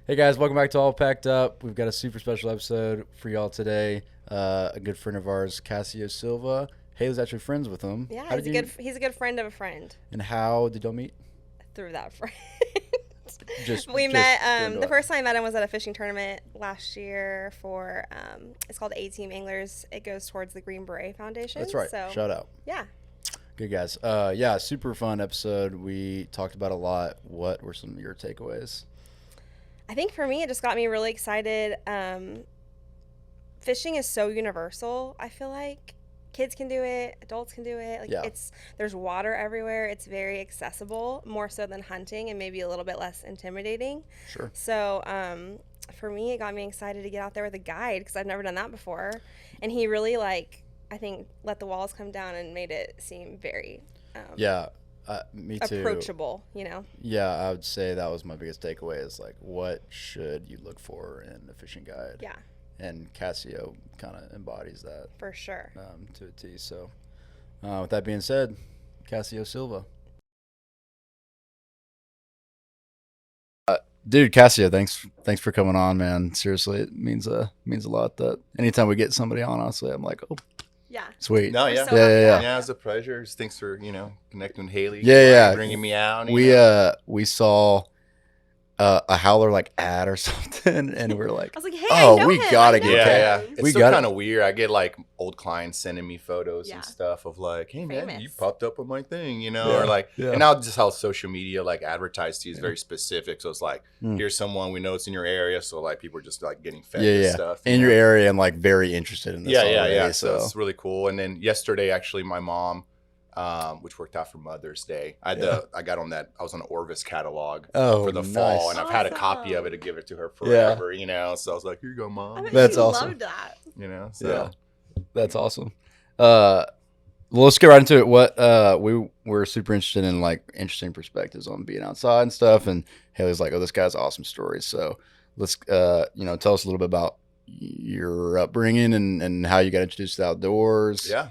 Hey guys, welcome back to All Packed Up. We've got a super special episode for y'all today. A good friend of ours, Cassio Silva. Haley's actually friends with him. Yeah, How did you he's a good friend of a friend and how did y'all meet? through that friend. We Just met doing the what? first time I met him was at a fishing tournament last year for it's called A Team Anglers. It goes towards the Green Beret Foundation. That's right. So Shout out. yeah. Good guys. Yeah, super fun episode. We talked about a lot. What were some of your takeaways? I think for me it just got me really excited. Fishing is so universal, I feel like. Kids can do it, adults can do it. Like Yeah. there's water everywhere. It's very accessible, more so than hunting, and maybe a little bit less intimidating. Sure. So for me, it got me excited to get out there with a guide because I've never done that before, and he really I think let the walls come down and made it seem very Yeah, me too. approachable. You know. Yeah, I would say that was my biggest takeaway is like, what should you look for in a fishing guide? Yeah, And Cassio kind of embodies that for sure. to a T. So, with that being said, Cassio Silva. Dude, Cassio, thanks for coming on, man. Seriously, it means a lot that anytime we get somebody on, honestly, I'm like, oh, Yeah. sweet. No, We're yeah. so Yeah, happy yeah, to yeah. have Yeah, you. it's a pleasure. Thanks for, connecting with Haley. Yeah, yeah. Bringing me out. We saw a Howler like ad or something, and we're like, I was like, hey, oh, I know we him. gotta I know get Yeah, that. yeah. him. It's We still got it. kind of weird. I get like old clients sending me photos Yeah. and stuff of like, hey man, you Famous. popped up on my thing, Yeah, or like, yeah. and now just how social media like advertised to you is Yeah. very specific. So it's like, Mm. here's someone we know it's in your area. So like people are just like getting fed Yeah, this yeah. stuff. In you your know? area and like very interested in this. Yeah, yeah, already, yeah. So, So it's really cool. And then yesterday, actually, my mom, which worked out for Mother's Day, I got on that. I was on the Orvis catalog oh, for the fall, nice. and I've had a copy of Awesome. it to give it to her Yeah. forever. So I was like, "Here you go, I mom." bet That's she awesome. loved that. So Yeah. That's awesome. Well, let's get right into it. What we were super interested in, like interesting perspectives on being outside and stuff. And Haley's like, "Oh, this guy's awesome stories." So let's tell us a little bit about your upbringing and how you got introduced to the outdoors. yeah,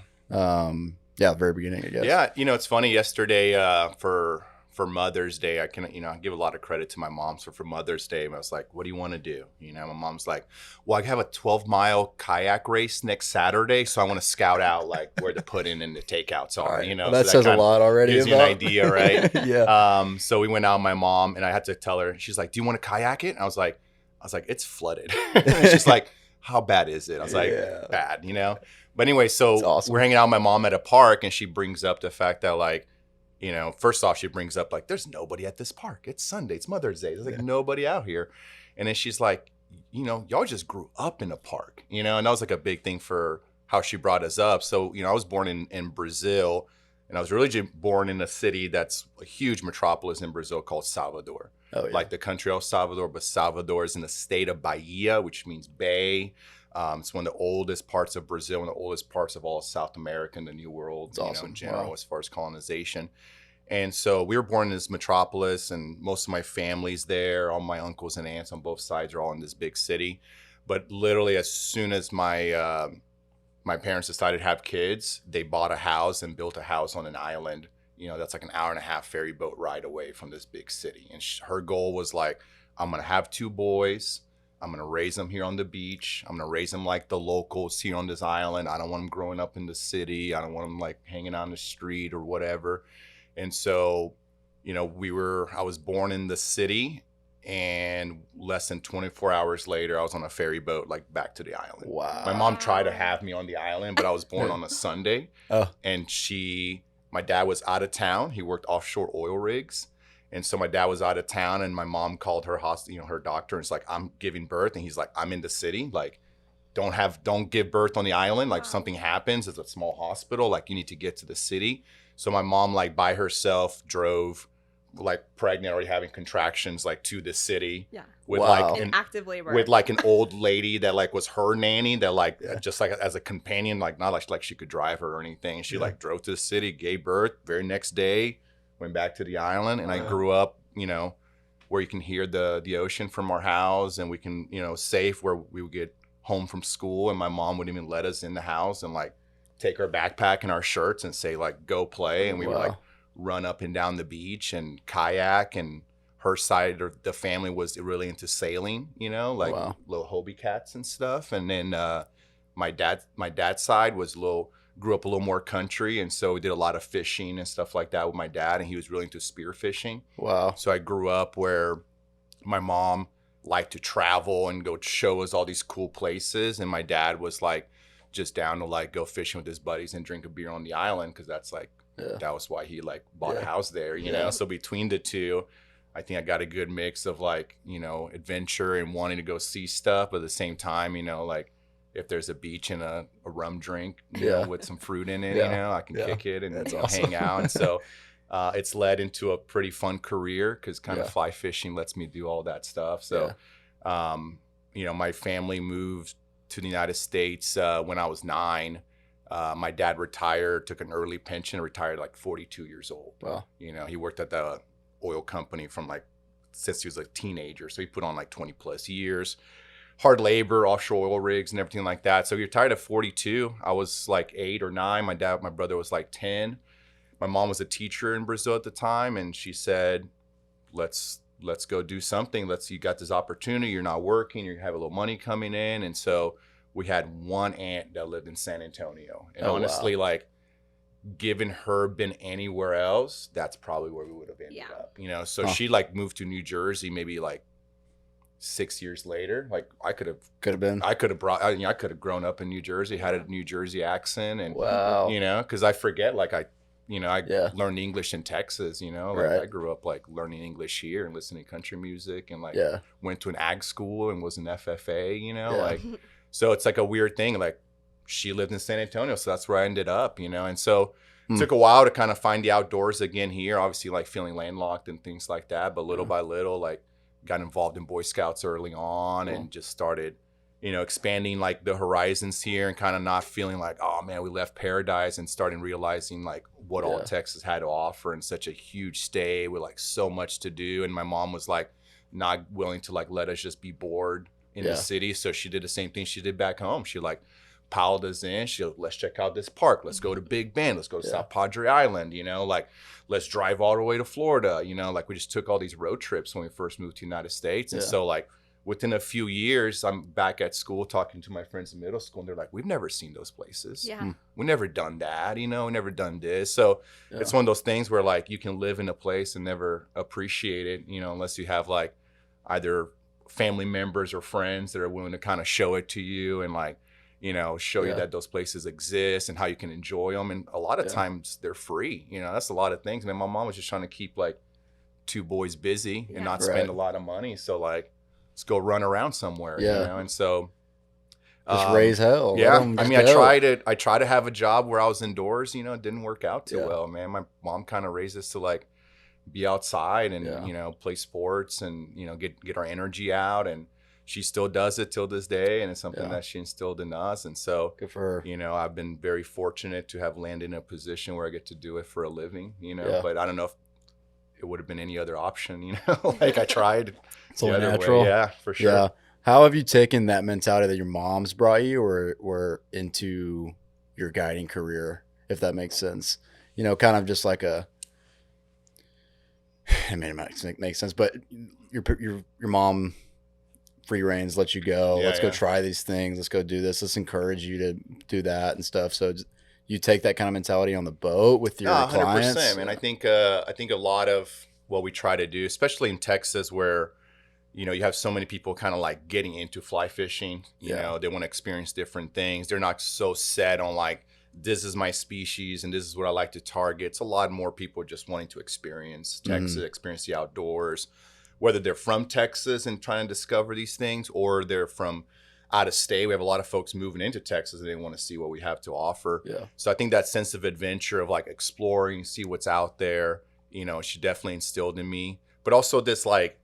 Yeah, the very beginning, I guess. yeah. It's funny. Yesterday, for Mother's Day, I can I give a lot of credit to my mom. So for Mother's Day, I was like, "What do you want to do?" My mom's like, "Well, I have a 12-mile kayak race next Saturday, so I want to scout out like where the put in and the takeouts All are." right. So That says a kinda lot already. gives you an about- idea, right? Yeah. So we went out, my mom, and I had to tell her, she's like, "Do you want to kayak it?" And I was like, "It's flooded." And she's like, "How bad is it?" I was like, Yeah. "Bad, But anyway, so It's awesome. we're hanging out with my mom at a park, and she brings up the fact that like, first off, she brings up like, there's nobody at this park. It's Sunday, it's Mother's Day. There's like Yeah. nobody out here. And then she's like, y'all just grew up in a park, and that was like a big thing for how she brought us up. So, I was born in Brazil, and I was originally born in a city that's a huge metropolis in Brazil called Salvador. Oh, yeah. Like the country of Salvador, but Salvador is in the state of Bahia, which means bay. It's one of the oldest parts of Brazil, one of the oldest parts of all of South America and the New World, It's awesome. in general, Wow. as far as colonization. And so we were born in this metropolis, and most of my family's there. All my uncles and aunts on both sides are all in this big city. But literally, as soon as my parents decided to have kids, they bought a house and built a house on an island. That's like an hour and a half ferry boat ride away from this big city. And her goal was like, I'm going to have 2 boys. I'm going to raise them here on the beach. I'm going to raise them like the locals here on this island. I don't want them growing up in the city. I don't want them like hanging out on the street or whatever. And so, I was born in the city, and less than 24 hours later, I was on a ferry boat, like back to the island. Wow. My mom tried to have me on the island, but I was born on a Sunday. Oh. And my dad was out of town. He worked offshore oil rigs. And so my dad was out of town, and my mom called her her doctor, and it's like, I'm giving birth. And he's like, I'm in the city. Like, don't give birth on the island. Like, Wow. something happens, it's a small hospital. Like, you need to get to the city. So my mom, like, by herself drove, like, pregnant, already having contractions, like, to the city. Yeah. With Wow. like In active labor. with like an old lady that like was her nanny that like just like as a companion, like not like she could drive her or anything. And she like drove to the city, gave birth, very next day went back to the island. And I Wow. grew up, where you can hear the ocean from our house, and we can, safe where we would get home from school, and my mom wouldn't even let us in the house and like take our backpack and our shirts and say like, go play. And we would Wow. like run up and down the beach and kayak. And her side or the family was really into sailing, like Wow. little Hobie cats and stuff. And then my dad's side was grew up a little more country, and so we did a lot of fishing and stuff like that with my dad, and he was really into spear fishing. Wow. So I grew up where my mom liked to travel and go show us all these cool places, and my dad was like just down to like go fishing with his buddies and drink a beer on the island, because that's like that was why he like bought a house there, you know. So between the two, I think I got a good mix of like, adventure and wanting to go see stuff, but at the same time, like if there's a beach and a rum drink with some fruit in it, I can kick it and hang out. And so it's led into a pretty fun career, because kind of fly fishing lets me do all that stuff. So, my family moved to the United States when I was 9. My dad retired, took an early pension, retired like 42 years old. Wow. He worked at the oil company since he was a teenager. So he put on like 20 plus years, hard labor, offshore oil rigs and everything like that. So he retired at 42. I was like 8 or 9. My brother was like 10. My mom was a teacher in Brazil at the time, and she said, let's go do something. You got this opportunity. You're not working. You have a little money coming in. And so we had one aunt that lived in San Antonio. And honestly, like, given her been anywhere else, that's probably where we would have ended up. So she like moved to New Jersey maybe like 6 years later. Like I could have grown up in New Jersey, had a New Jersey accent, and because I forget, like I learned English in Texas, I grew up like learning English here and listening to country music, and like went to an ag school and was an FFA, like, so it's like a weird thing. Like she lived in San Antonio, so that's where I ended up, and so it took a while to kind of find the outdoors again here, obviously like feeling landlocked and things like that. But little by little, like got involved in Boy Scouts early on and just started, expanding like the horizons here, and kind of not feeling like, oh man, we left paradise, and starting realizing like what all Texas had to offer, and such a huge state with like so much to do. And my mom was like not willing to like let us just be bored in the city. So she did the same thing she did back home. She like piled us in. Let's check out this park. Let's go to Big Bend. Let's go to South Padre Island, like let's drive all the way to Florida, like we just took all these road trips when we first moved to the United States. And so like within a few years, I'm back at school talking to my friends in middle school, and they're like, we've never seen those places. We never done that, we never done this. So it's one of those things where like you can live in a place and never appreciate it, unless you have like either family members or friends that are willing to kind of show it to you, and like, show you that those places exist and how you can enjoy them. And a lot of times they're free, that's a lot of things. And my mom was just trying to keep like 2 boys busy and not spend a lot of money. So like, let's go run around somewhere, and so just raise hell. I mean, I tried to have a job where I was indoors, it didn't work out too well, man. My mom kind of raised us to like be outside and, play sports and, get our energy out. And she still does it till this day. And it's something that she instilled in us. And so, good for her. I've been very fortunate to have landed in a position where I get to do it for a living, but I don't know if it would have been any other option, like I tried. It's all natural. Yeah, for sure. Yeah. How have you taken that mentality that your mom's brought you or into your guiding career, if that makes sense? Kind of just like it makes sense, but your mom free reins, let you go. Let's go try these things. Let's go do this. Let's encourage you to do that and stuff. So you take that kind of mentality on the boat with your clients. 100%. And I think a lot of what we try to do, especially in Texas, where you have so many people kind of like getting into fly fishing. They want to experience different things. They're not so set on like, this is my species and this is what I like to target. It's a lot more people just wanting to experience Texas, experience the outdoors, whether they're from Texas and trying to discover these things, or they're from out of state. We have a lot of folks moving into Texas and they want to see what we have to offer. So I think that sense of adventure, of like exploring, see what's out there, she definitely instilled in me. But also this like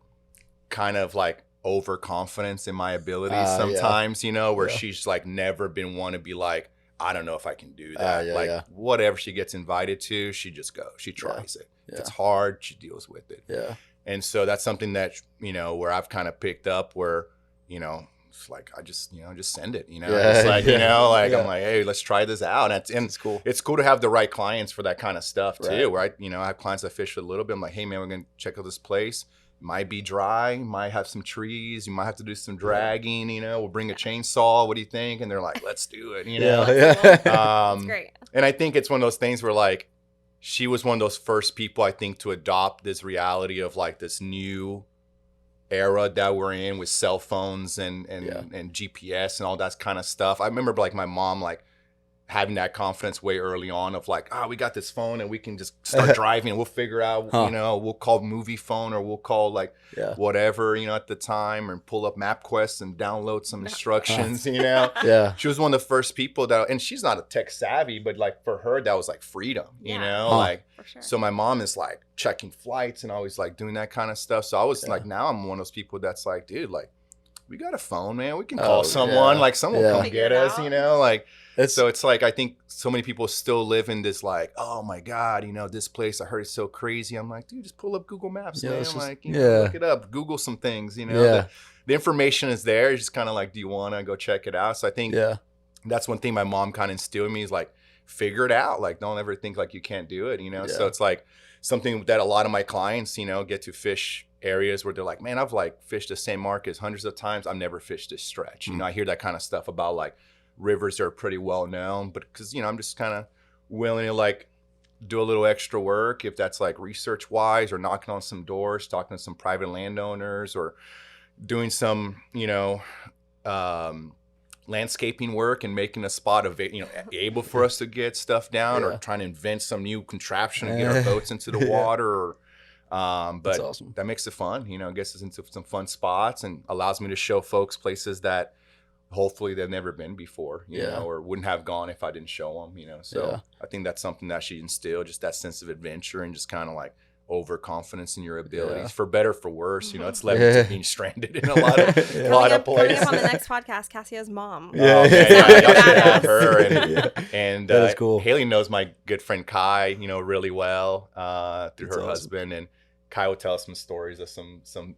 kind of like overconfidence in my abilities sometimes, where she's like never been one to be like, I don't know if I can do that. Whatever she gets invited to, she just goes. She tries it. If it's hard, she deals with it. And so that's something that, where I've kind of picked up where, it's like, I just, just send it, it's like, I'm like, hey, let's try this out. And it's cool. It's cool to have the right clients for that kind of stuff too. Where I have clients that fish for a little bit. I'm like, hey man, we're going to check out this place. Might be dry, might have some trees, you might have to do some dragging, you know, we'll bring a chainsaw, what do you think? And they're like, let's do it, you know? That's Um, great. and I think it's one of those things where like, she was one of those first people I think to adopt this reality of like this new era that we're in with cell phones and GPS and all that kind of stuff. I remember like my mom like having that confidence way early on of like, we got this phone and we can just start driving and we'll figure out, you know, we'll call movie phone or we'll call like whatever, you know, at the time, and pull up MapQuest and download some instructions, you know? She was one of the first people that, and she's not a tech savvy, but like for her, that was like freedom, you know? Like, for sure. So my mom is like checking flights and always like doing that kind of stuff. So I was like, now I'm one of those people that's like, dude, like, we got a phone, man. We can call someone, like someone will come get us, you know? Like, so it's like, I think so many people still live in this like, oh my God, you know, this place, I heard it's so crazy. I'm like, dude, just pull up Google Maps, man. Like, you know, look it up, Google some things, you know, the information is there. It's just kind of like, do you want to go check it out? So I think that's one thing my mom kind of instilled in me is like, figure it out. Like, don't ever think like you can't do it, you know? So it's like something that a lot of my clients, you know, get to fish areas where they're like, man, I've like fished the same markets hundreds of times. I've never fished this stretch. You know, I hear that kind of stuff about like rivers that are pretty well known, but because, you know, I'm just kind of willing to like do a little extra work if that's like research wise, or knocking on some doors, talking to some private landowners, or doing some, you know, landscaping work and making a spot of, you know, able for us to get stuff down, or trying to invent some new contraption to get our boats into the water, or but awesome. That makes it fun, you know, gets us into some fun spots and allows me to show folks places that hopefully they've never been before, you know, or wouldn't have gone if I didn't show them, you know. So I think that's something that she instilled, just that sense of adventure and just kind of like overconfidence in your abilities, for better, for worse. You know, it's led me to being stranded in a lot of places. Coming up on the next podcast, Cassio's mom. Y'all should have her. And that is cool. Haley knows my good friend Kai, you know, really well through her husband, and Kai will tell us some stories of some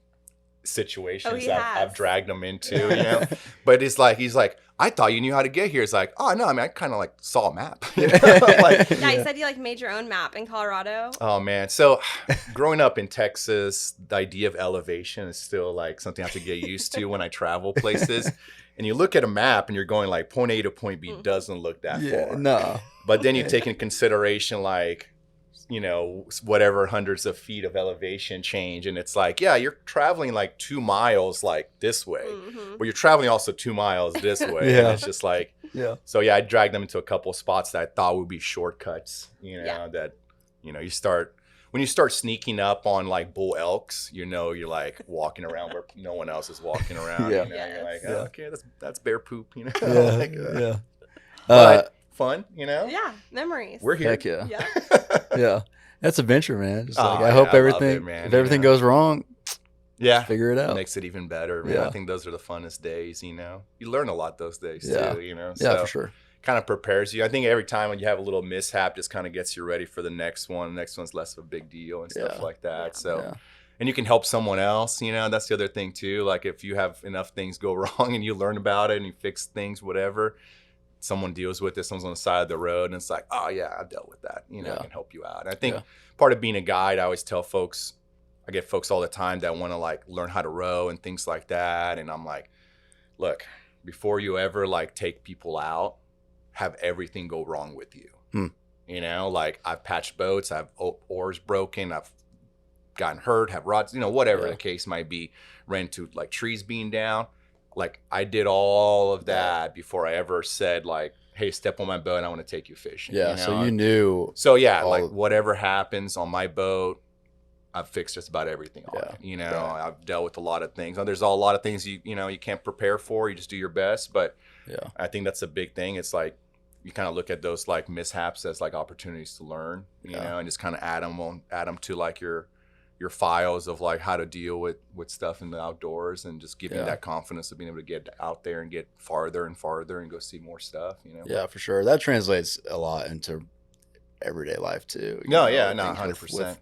situations I've dragged him into, you know. But it's like, he's like, I thought you knew how to get here. It's like, oh no, I mean, I kind of like saw a map. You know? Like, you said you like made your own map in Colorado. Oh man, so growing up in Texas, the idea of elevation is still like something I have to get used to when I travel places. And you look at a map and you're going like point A to point B doesn't look that far. No. But then you take into consideration like, you know, whatever hundreds of feet of elevation change. And it's like, yeah, you're traveling like 2 miles like this way, but you're traveling also 2 miles this way. And it's just like, so I dragged them into a couple of spots that I thought would be shortcuts, you know, that, you know, when you start sneaking up on like bull elks, you know, you're like walking around where no one else is walking around. You know, you're like, oh, okay, that's bear poop, you know. But fun, you know. Yeah, memories. We're here. Heck yeah. Yeah. That's adventure, man. Just like, I hope everything, if everything goes wrong, figure it out. It makes it even better, man. I think those are the funnest days, you know. You learn a lot those days too, you know. So for sure. Kind of prepares you. I think every time when you have a little mishap, just kind of gets you ready for the next one. The next one's less of a big deal and stuff like that. So, and you can help someone else, you know. That's the other thing too. Like if you have enough things go wrong and you learn about it and you fix things, whatever, someone deals with it, someone's on the side of the road, and it's like, oh yeah, I've dealt with that. You know, I can help you out. And I think part of being a guide, I always tell folks, I get folks all the time that want to like learn how to row and things like that. And I'm like, look, before you ever like take people out, have everything go wrong with you. You know, like I've patched boats, I've oars broken, I've gotten hurt, have rods, you know, whatever the case might be, ran into like trees being down. Like I did all of that before I ever said like, hey, step on my boat, I want to take you fishing. Yeah, you know? so you knew. So like whatever happens on my boat, I've fixed just about everything on it. You know, I've dealt with a lot of things. There's a lot of things you know, you can't prepare for. You just do your best. But I think that's a big thing. It's like you kind of look at those like mishaps as like opportunities to learn, you know, and just kind of add them to like your files of like how to deal with stuff in the outdoors, and just give you that confidence of being able to get out there and get farther and farther and go see more stuff, you know? Yeah, for sure. That translates a lot into everyday life too. No, 100%.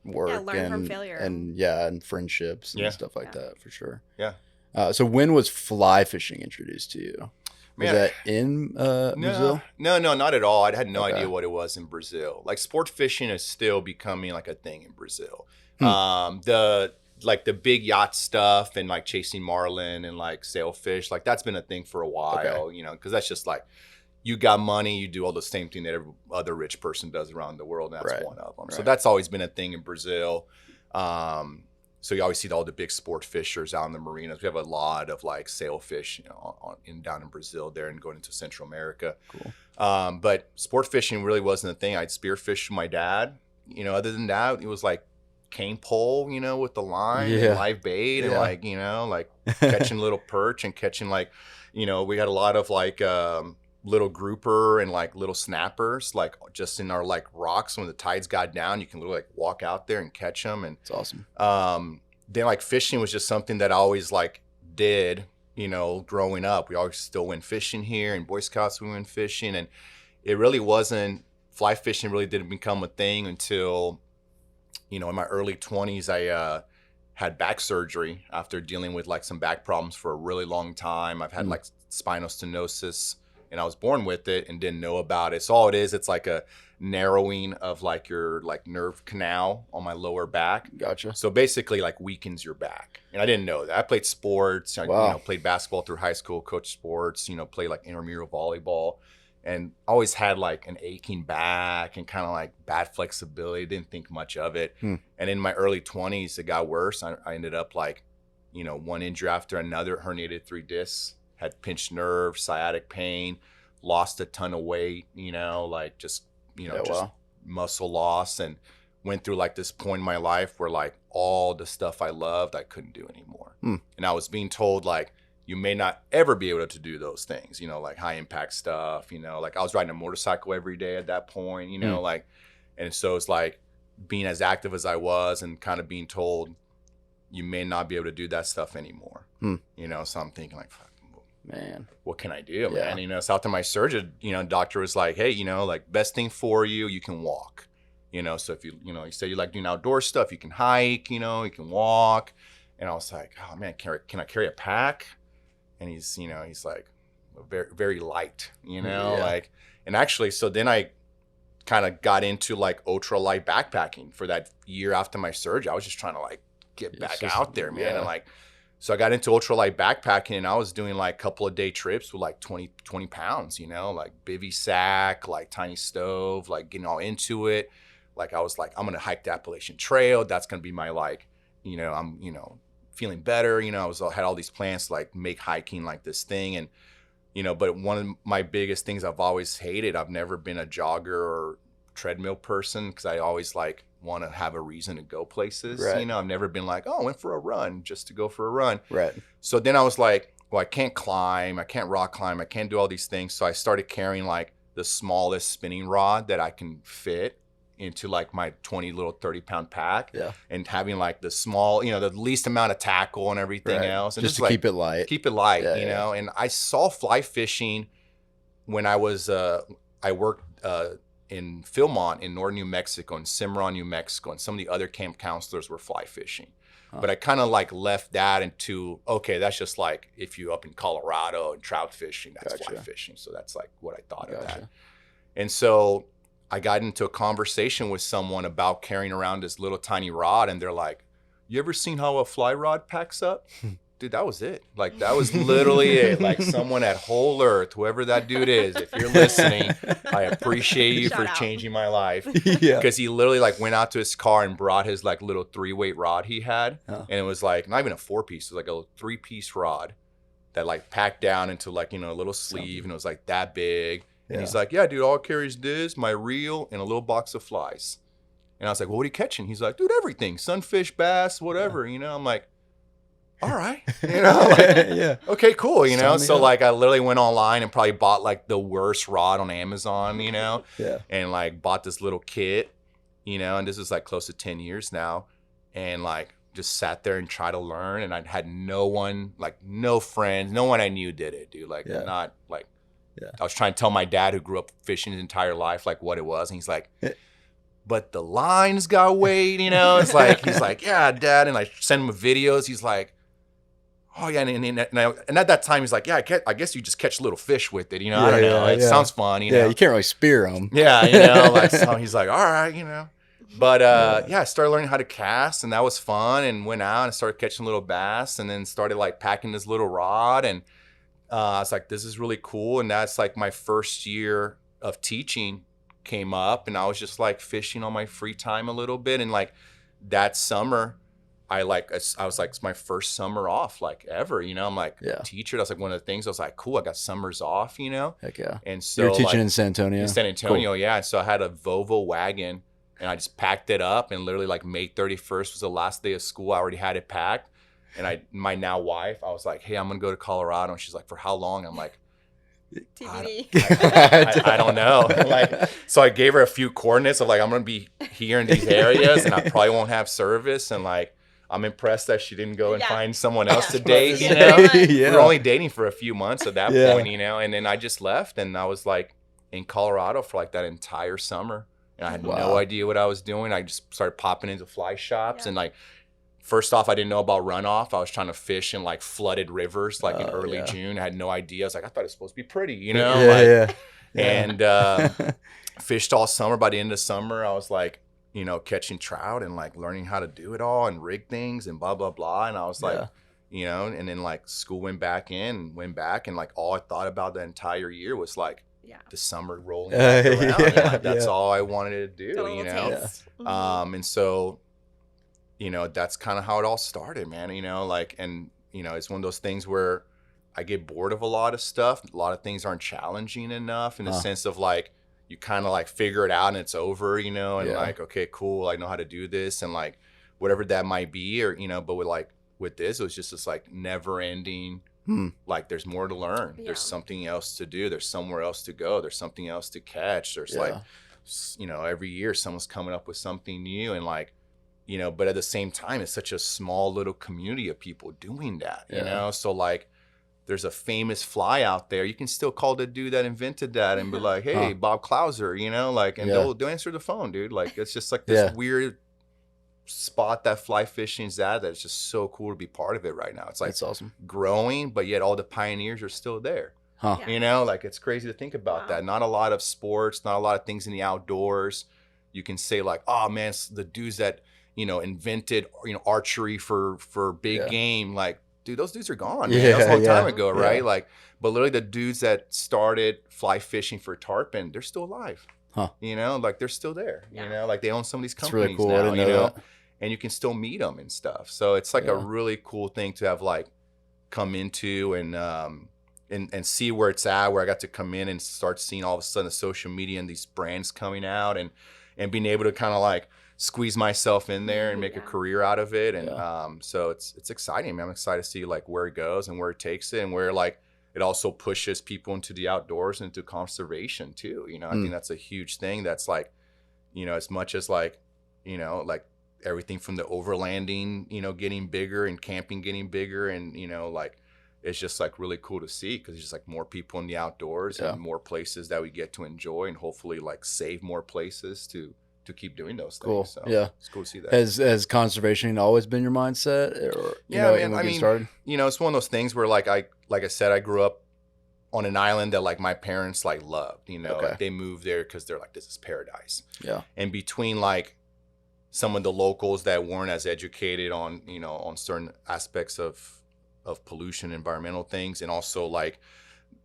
Work learn from failure. And friendships and stuff like that, for sure. Yeah. So when was fly fishing introduced to you? Was that in Brazil? No, not at all. I had no idea what it was in Brazil. Like sport fishing is still becoming like a thing in Brazil. like the big yacht stuff and like chasing marlin and like sailfish, like that's been a thing for a while, you know, because that's just like you got money, you do all the same thing that every other rich person does around the world, and that's one of them. So that's always been a thing in Brazil. So you always see all the big sport fishers out in the marinas. We have a lot of like sailfish, you know, down in Brazil there and going into Central America. Cool. But sport fishing really wasn't a thing. I'd spearfish with my dad. You know, other than that, it was like cane pole, you know, with the line and live bait and like, you know, like catching little perch and catching like, you know, we had a lot of like little grouper and like little snappers, like just in our like rocks. When the tides got down, you can literally like walk out there and catch them. And it's awesome. Then like fishing was just something that I always like did, you know, growing up. We always still went fishing here, and Boy Scouts we went fishing, and it really wasn't, fly fishing really didn't become a thing until, you know, in my early 20s. I had back surgery after dealing with like some back problems for a really long time. I've had like spinal stenosis, and I was born with it and didn't know about it. So all it is, it's like a narrowing of like your like nerve canal on my lower back. Gotcha. So basically like weakens your back. And I didn't know that. I played sports, you know, played basketball through high school, coached sports, you know, played like intramural volleyball, and always had like an aching back and kind of like bad flexibility. Didn't think much of it. And in my early 20s, it got worse. I ended up like, you know, one injury after another, herniated 3 discs, had pinched nerve, sciatic pain, lost a ton of weight, you know, like just, you know, just muscle loss, and went through like this point in my life where like all the stuff I loved, I couldn't do anymore. And I was being told like, you may not ever be able to do those things, you know, like high impact stuff, you know, like I was riding a motorcycle every day at that point, you know, like, and so it's like being as active as I was and kind of being told you may not be able to do that stuff anymore, you know, so I'm thinking like, man, what can I do, man? You know, so after my surgery, you know, doctor was like, hey, you know, like best thing for you, you can walk, you know, so if you know, you say you like doing outdoor stuff, you can hike, you know, you can walk. And I was like, oh man, can I carry a pack? And he's, you know, he's like very, very light, you know, like, and actually, so then I kind of got into like ultra light backpacking for that year after my surgery. I was just trying to like get back out there, man. And like, so I got into ultralight backpacking, and I was doing like a couple of day trips with like 20 pounds, you know, like bivy sack, like tiny stove, like getting all into it. Like I was like, I'm going to hike the Appalachian Trail. That's going to be my like, you know, I'm, you know, feeling better. You know, had all these plans to like make hiking like this thing. And, you know, but one of my biggest things I've always hated, I've never been a jogger or treadmill person, because I always like want to have a reason to go places. You know, I've never been like, oh, I went for a run just to go for a run. So then I was like, well, I can't climb, I can't rock climb, I can't do all these things. So I started carrying like the smallest spinning rod that I can fit into like my 20 little 30-pound pack, and having like the small, you know, the least amount of tackle and everything else, and just to like, keep it light, you know. And I saw fly fishing when I was I worked in Philmont in northern New Mexico and Cimarron, New Mexico, and some of the other camp counselors were fly fishing. But I kind of like left that into, okay, that's just like if you up in Colorado and trout fishing, that's fly fishing. So that's like what I thought of that. And so I got into a conversation with someone about carrying around this little tiny rod, and they're like, you ever seen how a fly rod packs up? Dude, that was it. Like, that was literally it. Like, someone at Whole Earth, whoever that dude is, if you're listening, I appreciate you for changing my life. Because he literally, like, went out to his car and brought his, like, little 3-weight rod he had. And it was, like, not even a 4-piece. It was, like, a 3-piece rod that, like, packed down into, like, you know, a little sleeve. And it was, like, that big. And he's like, yeah, dude, all I carry is this, my reel, and a little box of flies. And I was like, well, what are you catching? He's like, dude, everything. Sunfish, bass, whatever. You know, I'm like, all right, you know, like, okay, cool, you know. So like I literally went online and probably bought like the worst rod on Amazon, you know, and like bought this little kit, you know, and this is like close to 10 years now, and like just sat there and tried to learn, and I had no one, like no friends, no one I knew did it, dude, like not like, I was trying to tell my dad, who grew up fishing his entire life, like what it was, and he's like, but the lines got weighed, you know. It's like, he's like, yeah, Dad, and I send him videos, he's like, oh yeah, and at that time he's like, yeah, I guess you just catch little fish with it, you know. I don't know, it sounds fun, you know. You can't really spear them. Yeah, you know, like, so he's like, all right, you know. But I started learning how to cast, and that was fun, and went out and started catching little bass, and then started like packing this little rod, and I was like, this is really cool. And that's like my first year of teaching came up, and I was just like fishing on my free time a little bit. And like that summer, I was like, it's my first summer off like ever, I'm like teacher. That's like one of the things I was like, cool, I got summers off, Heck yeah. And so you're teaching like, in San Antonio? In San Antonio, cool. yeah. And so I had a Volvo wagon, and I just packed it up, and literally like May 31st was the last day of school. I already had it packed. And my now wife, I was like, hey, I'm going to go to Colorado. And she's like, for how long? I'm like, TBD. I don't know. Like, so I gave her a few coordinates of like, I'm going to be here in these areas, and I probably won't have service. And like, I'm impressed that she didn't go and find someone else to date, We were only dating for a few months at that point, And then I just left, and I was like in Colorado for like that entire summer. And I had no idea what I was doing. I just started popping into fly shops, and like, first off, I didn't know about runoff. I was trying to fish in like flooded rivers, like in early June. I had no idea. I was like, I thought it was supposed to be pretty, And fished all summer. By the end of summer, I was like, catching trout and like learning how to do it all and rig things and blah, blah, blah. And I was like, and then like school went back, and like all I thought about the entire year was like the summer rolling back around. And, like, that's all I wanted to do, And so, that's kind of how it all started, man, it's one of those things where I get bored of a lot of stuff. A lot of things aren't challenging enough in the sense of like, you kind of like figure it out and it's over, and like, okay, cool. I know how to do this, and like whatever that might be, or, but with this, it was just this like never ending, like there's more to learn. There's something else to do. There's somewhere else to go. There's something else to catch. There's like, every year someone's coming up with something new, and like, but at the same time, it's such a small little community of people doing that, So like, there's a famous fly out there. You can still call the dude that invented that and be like, hey, Bob Clouser, and they'll answer the phone, dude. Like, it's just like this weird spot that fly fishing's at, that it's just so cool to be part of it right now. It's like, it's awesome. Growing, but yet all the pioneers are still there. Like, it's crazy to think about that. Not a lot of sports, not a lot of things in the outdoors. You can say like, oh man, it's the dudes that, invented, archery for big game. Like, dude, those dudes are gone. Man. That was a long time ago, right? Like, but literally the dudes that started fly fishing for tarpon, they're still alive. Like they're still there. Like they own some of these companies cool. now. I didn't know that. And you can still meet them and stuff. So it's like a really cool thing to have like come into and see where it's at. Where I got to come in and start seeing all of a sudden the social media and these brands coming out, and being able to kind of like squeeze myself in there and make a career out of it. And so it's exciting, man. I'm excited to see like where it goes and where it takes it, and where like it also pushes people into the outdoors and into conservation too. I think that's a huge thing. That's like, as much as like, like everything from the overlanding, getting bigger, and camping getting bigger, and like it's just like really cool to see, because it's just like more people in the outdoors and more places that we get to enjoy, and hopefully like save more places to keep doing those things. Cool. So it's cool to see that. Has conservation always been your mindset, or man, I mean, started? It's one of those things where like I said, I grew up on an island that like my parents like loved. Like, they moved there because they're like, this is paradise. And between like some of the locals that weren't as educated on on certain aspects of pollution, environmental things, and also like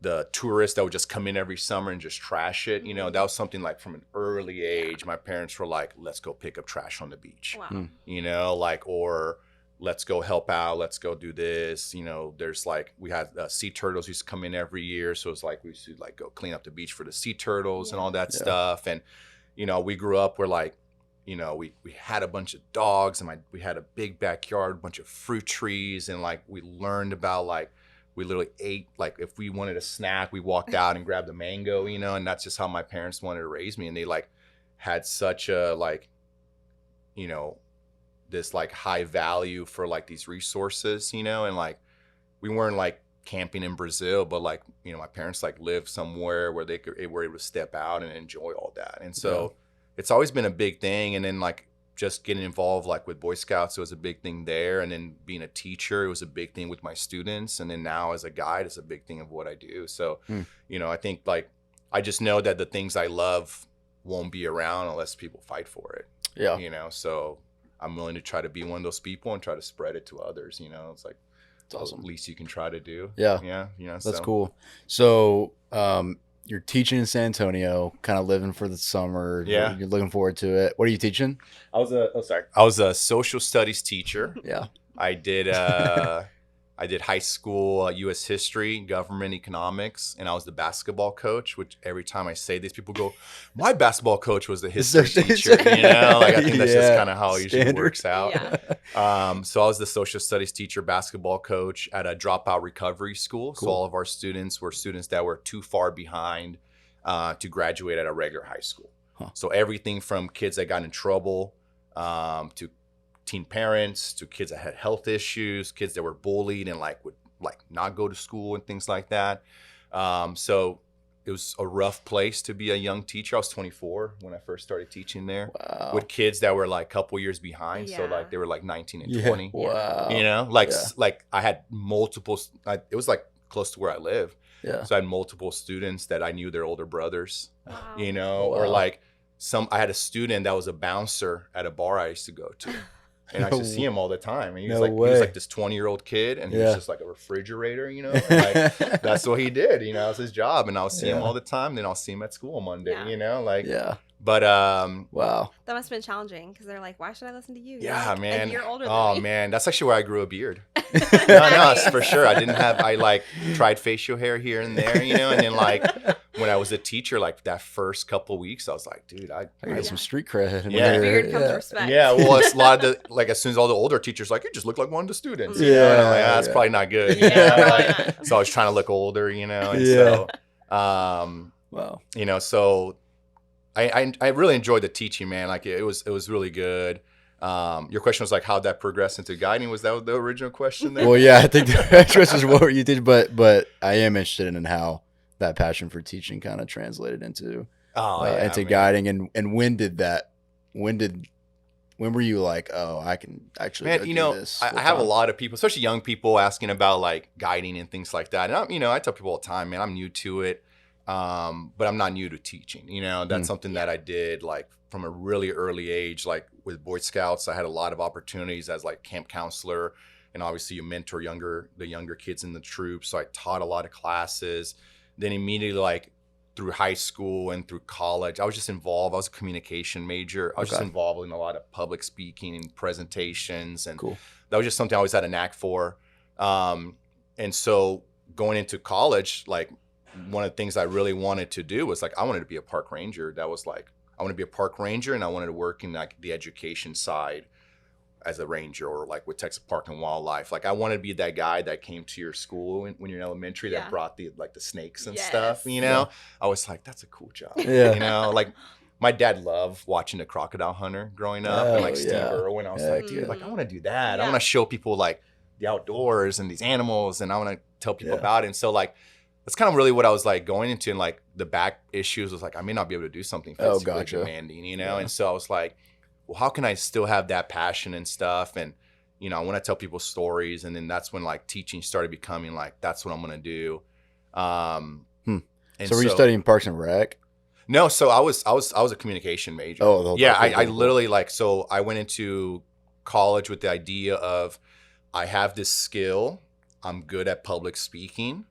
the tourists that would just come in every summer and just trash it. That was something like from an early age, my parents were like, let's go pick up trash on the beach. Wow. Like, or let's go help out. Let's go do this. There's like, we had sea turtles used to come in every year. So it's like, we used to like go clean up the beach for the sea turtles and all that stuff. And, we grew up where like, we had a bunch of dogs, and we had a big backyard, a bunch of fruit trees. And like, we learned about like, we literally ate, like if we wanted a snack, we walked out and grabbed a mango, and that's just how my parents wanted to raise me. And they like had such a like, this like high value for like these resources, and like, we weren't like camping in Brazil, but like, my parents like lived somewhere where they were able to step out and enjoy all that. And so it's always been a big thing. And then like, just getting involved like with Boy Scouts, it was a big thing there. And then being a teacher, it was a big thing with my students. And then now as a guide, it's a big thing of what I do. So, I think like, I just know that the things I love won't be around unless people fight for it. Yeah. You know, so I'm willing to try to be one of those people and try to spread it to others. You know, it's like It's awesome. the least you can try to do. Yeah. Yeah. You know, That's so. cool. So, you're teaching in San Antonio, kind of living for the summer. Yeah. You're looking forward to it. What are you teaching? I was a social studies teacher. Yeah. I did I did high school U.S. history, government economics, and I was the basketball coach. Which every time I say this, people go, "My basketball coach was the history teacher." You know, like I think that's just kind of how it usually works out. Yeah. So I was the social studies teacher, basketball coach at a dropout recovery school. Cool. So all of our students were students that were too far behind to graduate at a regular high school. Huh. So everything from kids that got in trouble to teen parents to kids that had health issues, kids that were bullied and would not go to school and things like that. So it was a rough place to be a young teacher. I was 24 when I first started teaching there. Wow. With kids that were a couple years behind. So Yeah. they were 19 and 20. Wow. You know, Yeah. I had multiple. It was close to where I live. Yeah. So I had multiple students that I knew their older brothers. Wow. You know, Wow. or I had a student that was a bouncer at a bar I used to go to. And I used to see him all the time. And he was No he was way. this 20-year-old kid, and he Yeah. was just like a refrigerator, you know. And, that's what he did, you know. It was his job, and I would see him Yeah. all the time. Then I'll see him at school on Monday, Yeah. you know, Yeah. But Wow. That must have been challenging because they're like, why should I listen to you? You're yeah, like man. A year older than Oh me. man, that's actually where I grew a beard. No, it's for sure. I tried facial hair here and there, you know, and then when I was a teacher, that first couple weeks, I was like, dude, I I got some street cred. Yeah. Beard comes respect. yeah, well, it's a lot of as soon as all the older teachers you just look like one of the students. You know? Yeah, And I'm like, that's yeah. probably not good. You Yeah, know? probably not. So I was trying to look older, you know, and Yeah. so, Wow. you know, so I really enjoyed the teaching, man. It was really good. Your question was how'd that progress into guiding? Was that the original question there? Well, yeah, I think the question is what were you teaching, but I am interested in how that passion for teaching kind of translated into into man. guiding, and when were you like, oh, I can actually Man, go you do know, this I have a lot of people, especially young people, asking about guiding and things like that. And I tell people all the time, man, I'm new to it, but I'm not new to teaching. You know, that's something that I did from a really early age. With Boy Scouts, I had a lot of opportunities as camp counselor, and obviously you mentor the younger kids in the troops. So I taught a lot of classes. Then immediately through high school and through college, I was just involved. I was a communication major. I was just involved in a lot of public speaking and presentations, and Cool. that was just something I always had a knack for. And so going into college, one of the things I really wanted to do was I wanted to be a park ranger. That was I wanted to be a park ranger, and I wanted to work in the education side as a ranger, or with Texas Park and Wildlife. I wanted to be that guy that came to your school when you're in elementary that brought the snakes and stuff, you know. I was that's a cool job. Yeah. You know, my dad loved watching The Crocodile Hunter growing up, and Steve Irwin. I was dude, I want to do that. I want to show people the outdoors and these animals, and I want to tell people about it. And so that's kind of really what I was going into, and the back issues was I may not be able to do something physically demanding, you know. And so I was well, how can I still have that passion and stuff? And, you know, I want to tell people stories. And then that's when teaching started becoming that's what I'm going to do. And So were you studying Parks and Rec? No, so I was a communication major. Oh, the whole yeah. time. I literally so I went into college with the idea of I have this skill. I'm good at public speaking.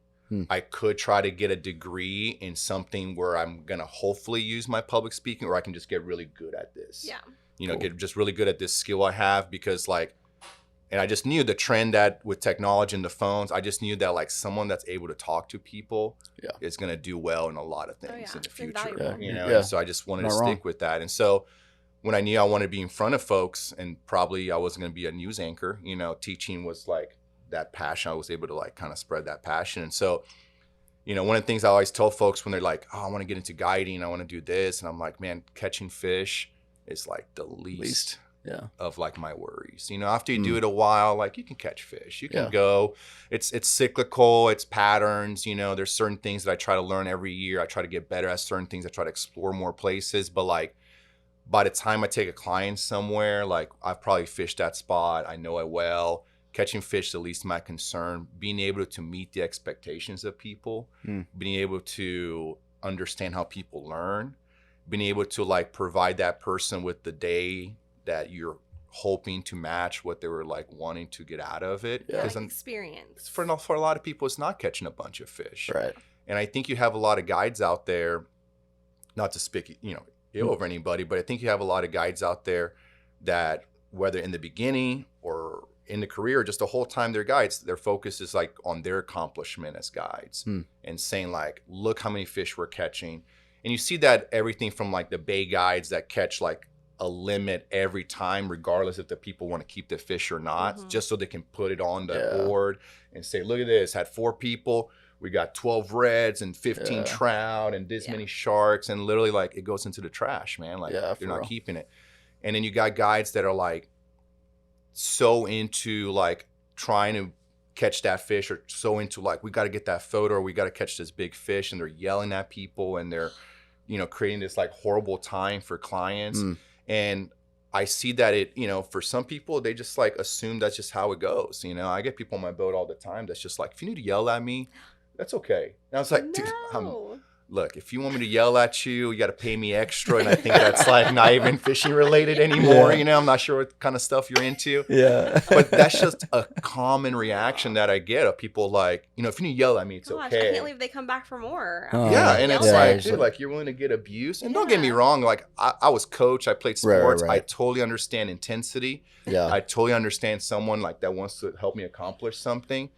I could try to get a degree in something where I'm going to hopefully use my public speaking, or I can just get really good at this. Yeah. You know, get just really good at this skill I have, because and I just knew the trend that with technology and the phones, I just knew that someone that's able to talk to people is going to do well in a lot of things in the future. Invaluable. You know, Yeah. and so I just wanted to stick with that. And so when I knew I wanted to be in front of folks, and probably I wasn't going to be a news anchor, you know, teaching was that passion. I was able to kind of spread that passion. And so, you know, one of the things I always tell folks when they're oh, I want to get into guiding, I want to do this. And I'm man, catching fish is the least of my worries. You know, after you do it a while, you can catch fish, you can go, it's cyclical, it's patterns, you know, there's certain things that I try to learn every year. I try to get better at certain things. I try to explore more places, but by the time I take a client somewhere, I've probably fished that spot. I know it well. Catching fish is the least of my concern. Being able to meet the expectations of people, being able to understand how people learn, being able to like provide that person with the day that you're hoping to match what they were like wanting to get out of it. Yeah. Like experience. For a lot of people, it's not catching a bunch of fish. Right. And I think you have a lot of guides out there, not to speak, ill over anybody, but I think you have a lot of guides out there that whether in the beginning or in the career, just the whole time they're guides, their focus is like on their accomplishment as guides and saying like, look how many fish we're catching. And you see that everything from like the bay guides that catch like a limit every time, regardless if the people want to keep the fish or not, just so they can put it on the board and say, look at this, had 4 people, we got 12 reds and 15 trout and this many sharks, and literally like it goes into the trash, man. Like they're not keeping it. And then you got guides that are like so into like trying to catch that fish, or so into like, we got to get that photo, or we got to catch this big fish, and they're yelling at people, and they're, creating this like horrible time for clients. And I see that it, for some people, they just like assume that's just how it goes. I get people on my boat all the time that's just like, if you need to yell at me, that's okay. And I was like, dude, look, if you want me to yell at you, you got to pay me extra. And I think that's like not even fishing related anymore. I'm not sure what kind of stuff you're into. Yeah. But that's just a common reaction that I get of people like, if you need to yell at me, it's okay. I can't believe they come back for more. Yeah. And it's like, dude, like you're willing to get abused. And don't get me wrong. Like I was coach. I played sports. Right. I totally understand intensity. Yeah. I totally understand someone like that wants to help me accomplish something.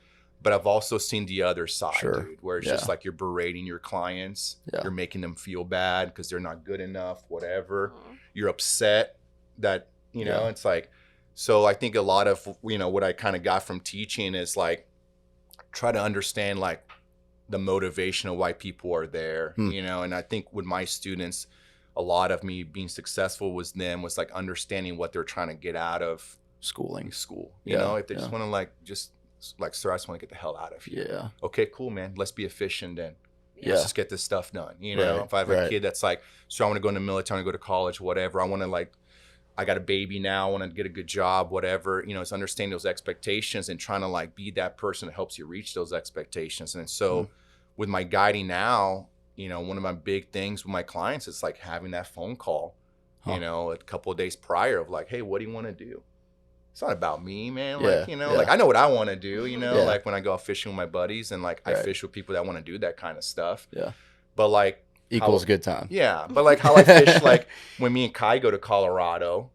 But I've also seen the other side, dude, where it's just like you're berating your clients. You're making them feel bad because they're not good enough, whatever. You're upset that, it's like, so I think a lot of, what I kind of got from teaching is like, try to understand like the motivation of why people are there, and I think with my students, a lot of me being successful was like understanding what they're trying to get out of school, if they just want to like, sir, I just want to get the hell out of here. Yeah. Okay, cool, man. Let's be efficient then. Let's just get this stuff done. If I have a kid that's like, so I want to go in the military, I want to go to college, whatever. I want to like, I got a baby now, I want to get a good job, whatever. It's understanding those expectations and trying to like be that person that helps you reach those expectations. And so with my guiding now, one of my big things with my clients is like having that phone call, a couple of days prior of like, hey, what do you want to do? It's not about me, man. Like, like I know what I want to do, like when I go out fishing with my buddies and like I fish with people that want to do that kind of stuff. Yeah. But like equals good time. Yeah. But like how I fish, like when me and Kai go to Colorado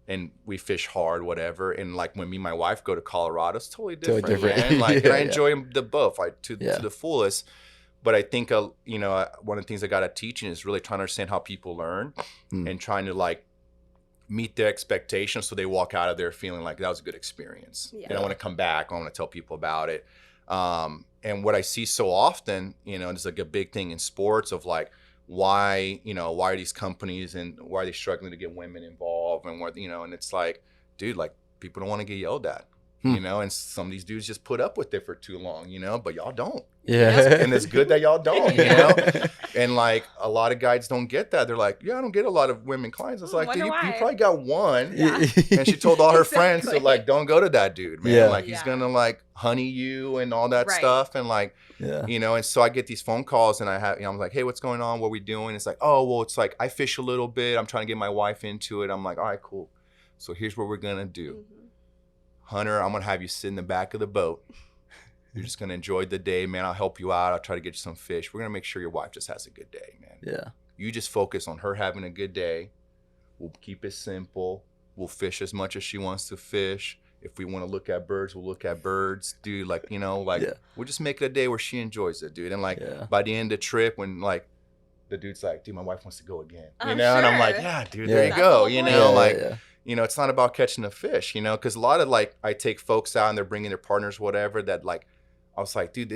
and we fish hard, whatever. And like when me and my wife go to Colorado, it's totally different. Man. Like I enjoy the both like to the fullest. But I think, one of the things I got at teaching is really trying to understand how people learn and trying to like meet their expectations so they walk out of there feeling like that was a good experience. And I want to come back. I want to tell people about it. And what I see so often, it's like a big thing in sports of like, why are these companies and why are they struggling to get women involved and what, and it's like, dude, like people don't want to get yelled at. And some of these dudes just put up with it for too long, but y'all don't. Yeah. And it's good that y'all don't, And like a lot of guides don't get that. They're like, yeah, I don't get a lot of women clients. It's like, dude, you probably got one. Yeah. And she told all her friends to like, don't go to that dude, man. Yeah. Like he's going to like honey you and all that stuff. And like, and so I get these phone calls and I'm like, hey, what's going on? What are we doing? It's like, oh, well, it's like I fish a little bit. I'm trying to get my wife into it. I'm like, all right, cool. So here's what we're going to do. Hunter, I'm going to have you sit in the back of the boat. You're just going to enjoy the day, man. I'll help you out. I'll try to get you some fish. We're going to make sure your wife just has a good day, man. Yeah. You just focus on her having a good day. We'll keep it simple. We'll fish as much as she wants to fish. If we want to look at birds, we'll look at birds. Dude, like, we'll just make it a day where she enjoys it, dude. And like by the end of the trip, when like the dude's like, dude, my wife wants to go again. And I'm like, yeah, dude, there you go. It's not about catching a fish, because a lot of like I take folks out and they're bringing their partners, whatever, that like I was like, dude,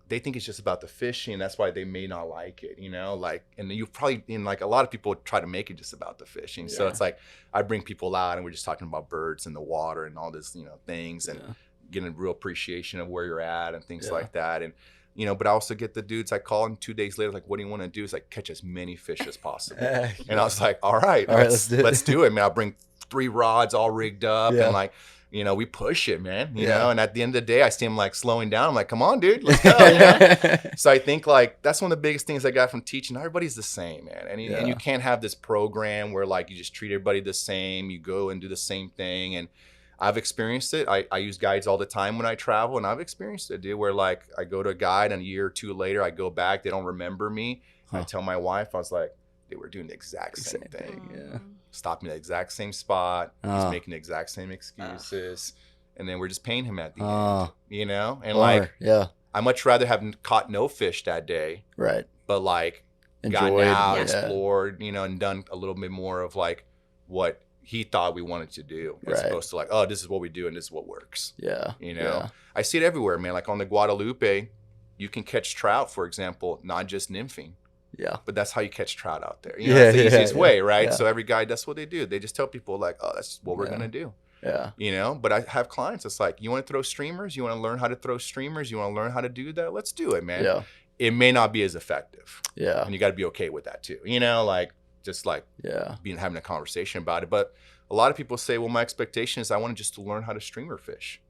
they think it's just about the fishing. That's why they may not like it, like, and you probably, like a lot of people try to make it just about the fishing. Yeah. So it's like I bring people out and we're just talking about birds and the water and all this, things and getting a real appreciation of where you're at and things like that. And, but I also get the dudes, I call them 2 days later, like, what do you want to do? It's like, catch as many fish as possible. And I was like, all right, let's do it, man. I'll bring 3 rods all rigged up and like, you know, we push it, man, you Yeah. know, and at the end of the day, I see him like slowing down. I'm like, come on, dude, let's go. You know? So I think like that's one of the biggest things I got from teaching. Everybody's the same, man. And Yeah. you can't have this program where like you just treat everybody the same. You go and do the same thing. And I've experienced it. I use guides all the time when I travel, and I've experienced it, dude, where like I go to a guide and a year or two later, I go back, they don't remember me. I tell my wife, I was like, they were doing the exact same thing. Yeah. Stopping at the exact same spot. He's Oh. making the exact same excuses. And then we're just paying him at the Oh. end, you know? And Or- like, yeah, I much rather have caught no fish that day, right. but like gotten Enjoyed. out, Yeah. explored, you know, and done a little bit more of like what he thought we wanted to do, as Right. opposed to like, oh, this is what we do and this is what works. Yeah. You know, Yeah. I see it everywhere, man. Like on the Guadalupe, you can catch trout, for example, not just nymphing, Yeah. but that's how you catch trout out there. You know, Yeah, it's the yeah, easiest yeah, way, right? yeah. So every guy, that's what they do. They just tell people like, oh, that's what we're Yeah. gonna do. Yeah. You know, but I have clients. It's like, you want to throw streamers? You want to learn how to throw streamers? You want to learn how to do that? Let's do it, man. Yeah. It may not be as effective, Yeah. and you got to be okay with that too. You know, like just like Yeah. having a conversation about it. But a lot of people say, well, my expectation is I want just to learn how to streamer fish.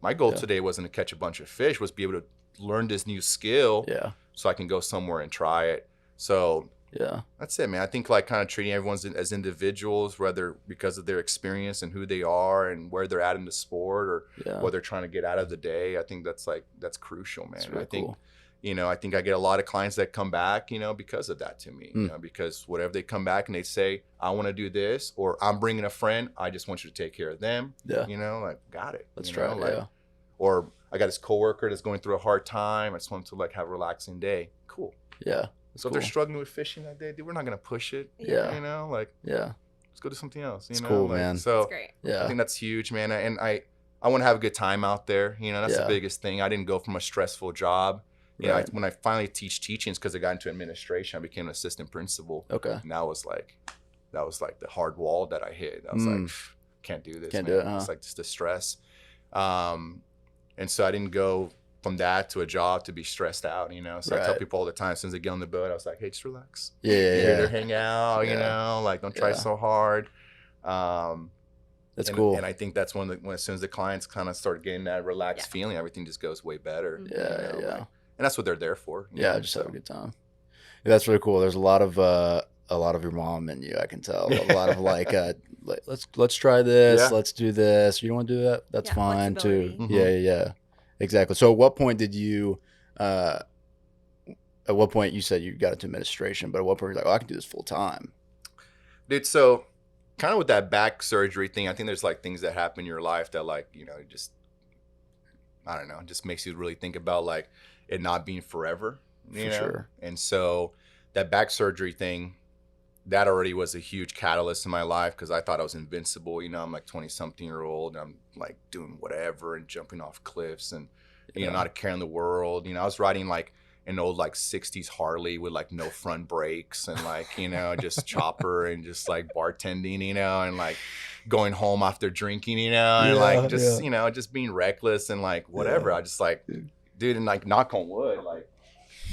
My goal Yeah. today wasn't to catch a bunch of fish, was be able to learn this new skill Yeah. so I can go somewhere and try it. So Yeah. that's it, man. I think like kind of treating everyone as individuals, whether because of their experience and who they are and where they're at in the sport, or Yeah. what they're trying to get out of the day. I think that's crucial, man. It's really I think, cool. you know, I think I get a lot of clients that come back, you know, because of that to me, you Mm. know, because whatever they come back and they say, I want to do this, or I'm bringing a friend, I just want you to take care of them. Yeah. You know, like, got it. Let's you try know, it. like, Yeah. Or I got this coworker that's going through a hard time. I just want him to like have a relaxing day. Cool. Yeah. So if they're struggling with fishing that day, dude, we're not going to push it. Yeah. You know, like, Yeah. let's go do something else. You It's know, cool, like, man. So That's great. I Yeah. think that's huge, man. And I want to have a good time out there. You know, that's Yeah. the biggest thing. I didn't go from a stressful job. You know, Right. when I finally teach teachings, because I got into administration, I became an assistant principal. Okay. And that was like the hard wall that I hit. I was like, can't do this. Can't man. do it, huh? It's like just the stress. And so I didn't go from that to a job to be stressed out, you know. So I tell Right. people all the time, as soon as they get on the boat, I was like, hey, just relax. Yeah. You're here Yeah. to hang out, you Yeah. know, like don't try Yeah. so hard. That's and, cool. And I think that's when as soon as the clients kind of start getting that relaxed feeling, everything just goes way better. Mhm. you Yeah. know, Yeah. like- and that's what they're there for. you Yeah. know, Just have a so. good time. Yeah, that's really cool. There's a lot of your mom in you. I can tell a lot of like, let's try this. Yeah. Let's do this. You don't want to do that? That's Yeah, fine too. flexibility. Yeah. Yeah. Exactly. So at what point did you? At what point you said you got into administration? But at what point you're like, oh, I can do this full time? Dude, so kind of with that back surgery thing, I think there's like things that happen in your life that like, you know, just, I don't know, just makes you really think about like it not being forever, you For know? sure. And so that back surgery thing, that already was a huge catalyst in my life because I thought I was invincible. You know, I'm like 20-something-year-old and I'm like doing whatever and jumping off cliffs and, you know, not a care in the world. You know, I was riding like an old like 60s Harley with like no front brakes and like, you know, just chopper and just like bartending, you know, and like going home after drinking, you know, and like just, you know, just being reckless and like whatever. Yeah. I just like, dude, and like knock on wood, like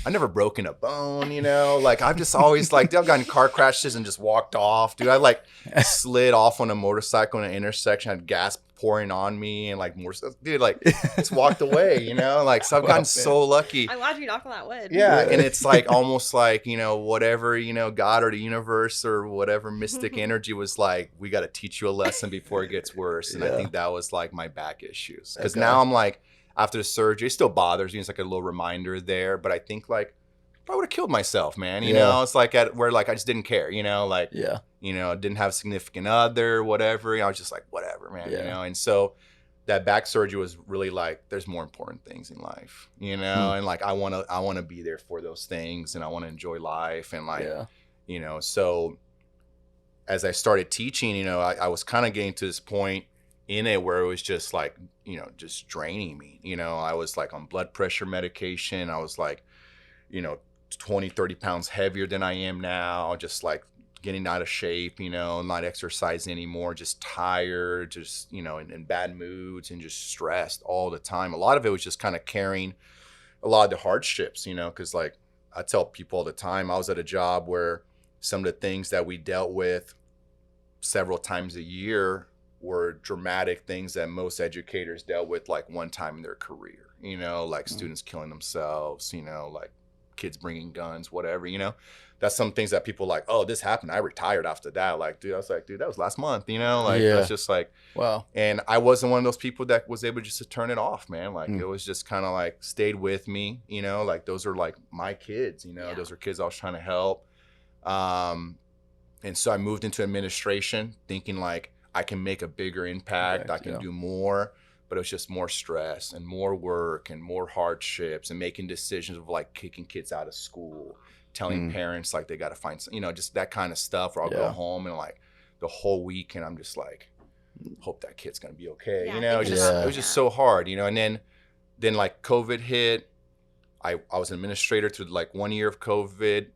I never broken a bone, you know, like I've just always like, I've gotten in car crashes and just walked off, dude. I like slid off on a motorcycle in an intersection, had gas pouring on me and like more stuff, dude, like just walked away, you know, like, so I've gotten so lucky. I'm glad you knocked on that wood. Yeah. And it's like almost like, you know, whatever, you know, God or the universe or whatever mystic energy was like, we got to teach you a lesson before it gets worse. And I Yeah. think that was like my back issues. Because Okay. now I'm like, after the surgery, it still bothers me. It's like a little reminder there. But I think like, I would have killed myself, man. You Yeah. know, it's like where like I just didn't care, you know, like, Yeah. you know, didn't have a significant other, whatever. You know, I was just like, whatever, man, Yeah. you know. And so that back surgery was really like, there's more important things in life, you know, and like I want to be there for those things and I want to enjoy life and like, Yeah. you know, so as I started teaching, you know, I was kind of getting to this point in it where it was just like, you know, just draining me. You know, I was like on blood pressure medication. I was like, you know, 20, 30 pounds heavier than I am now, just like getting out of shape, you know, not exercising anymore, just tired, just, you know, in bad moods and just stressed all the time. A lot of it was just kind of carrying a lot of the hardships, you know, because like I tell people all the time, I was at a job where some of the things that we dealt with several times a year were dramatic things that most educators dealt with like one time in their career, like students killing themselves, like kids bringing guns, whatever, that's some things that people like, oh, this happened, I retired after that. Like, dude, I was like, dude, that was last month, like Yeah. that's just like, Wow. and I wasn't one of those people that was able just to turn it off, man. Like it was just kind of like stayed with me, like those are like my kids, those are kids I was trying to help. And so I moved into administration thinking like I can make a bigger impact, I can do more, but it was just more stress and more work and more hardships and making decisions of like kicking kids out of school, telling parents like they got to find, just that kind of stuff, or I'll go home and like the whole week and I'm just like, hope that kid's going to be okay. It was just so hard, and then like COVID hit. I was an administrator through like 1 year of COVID.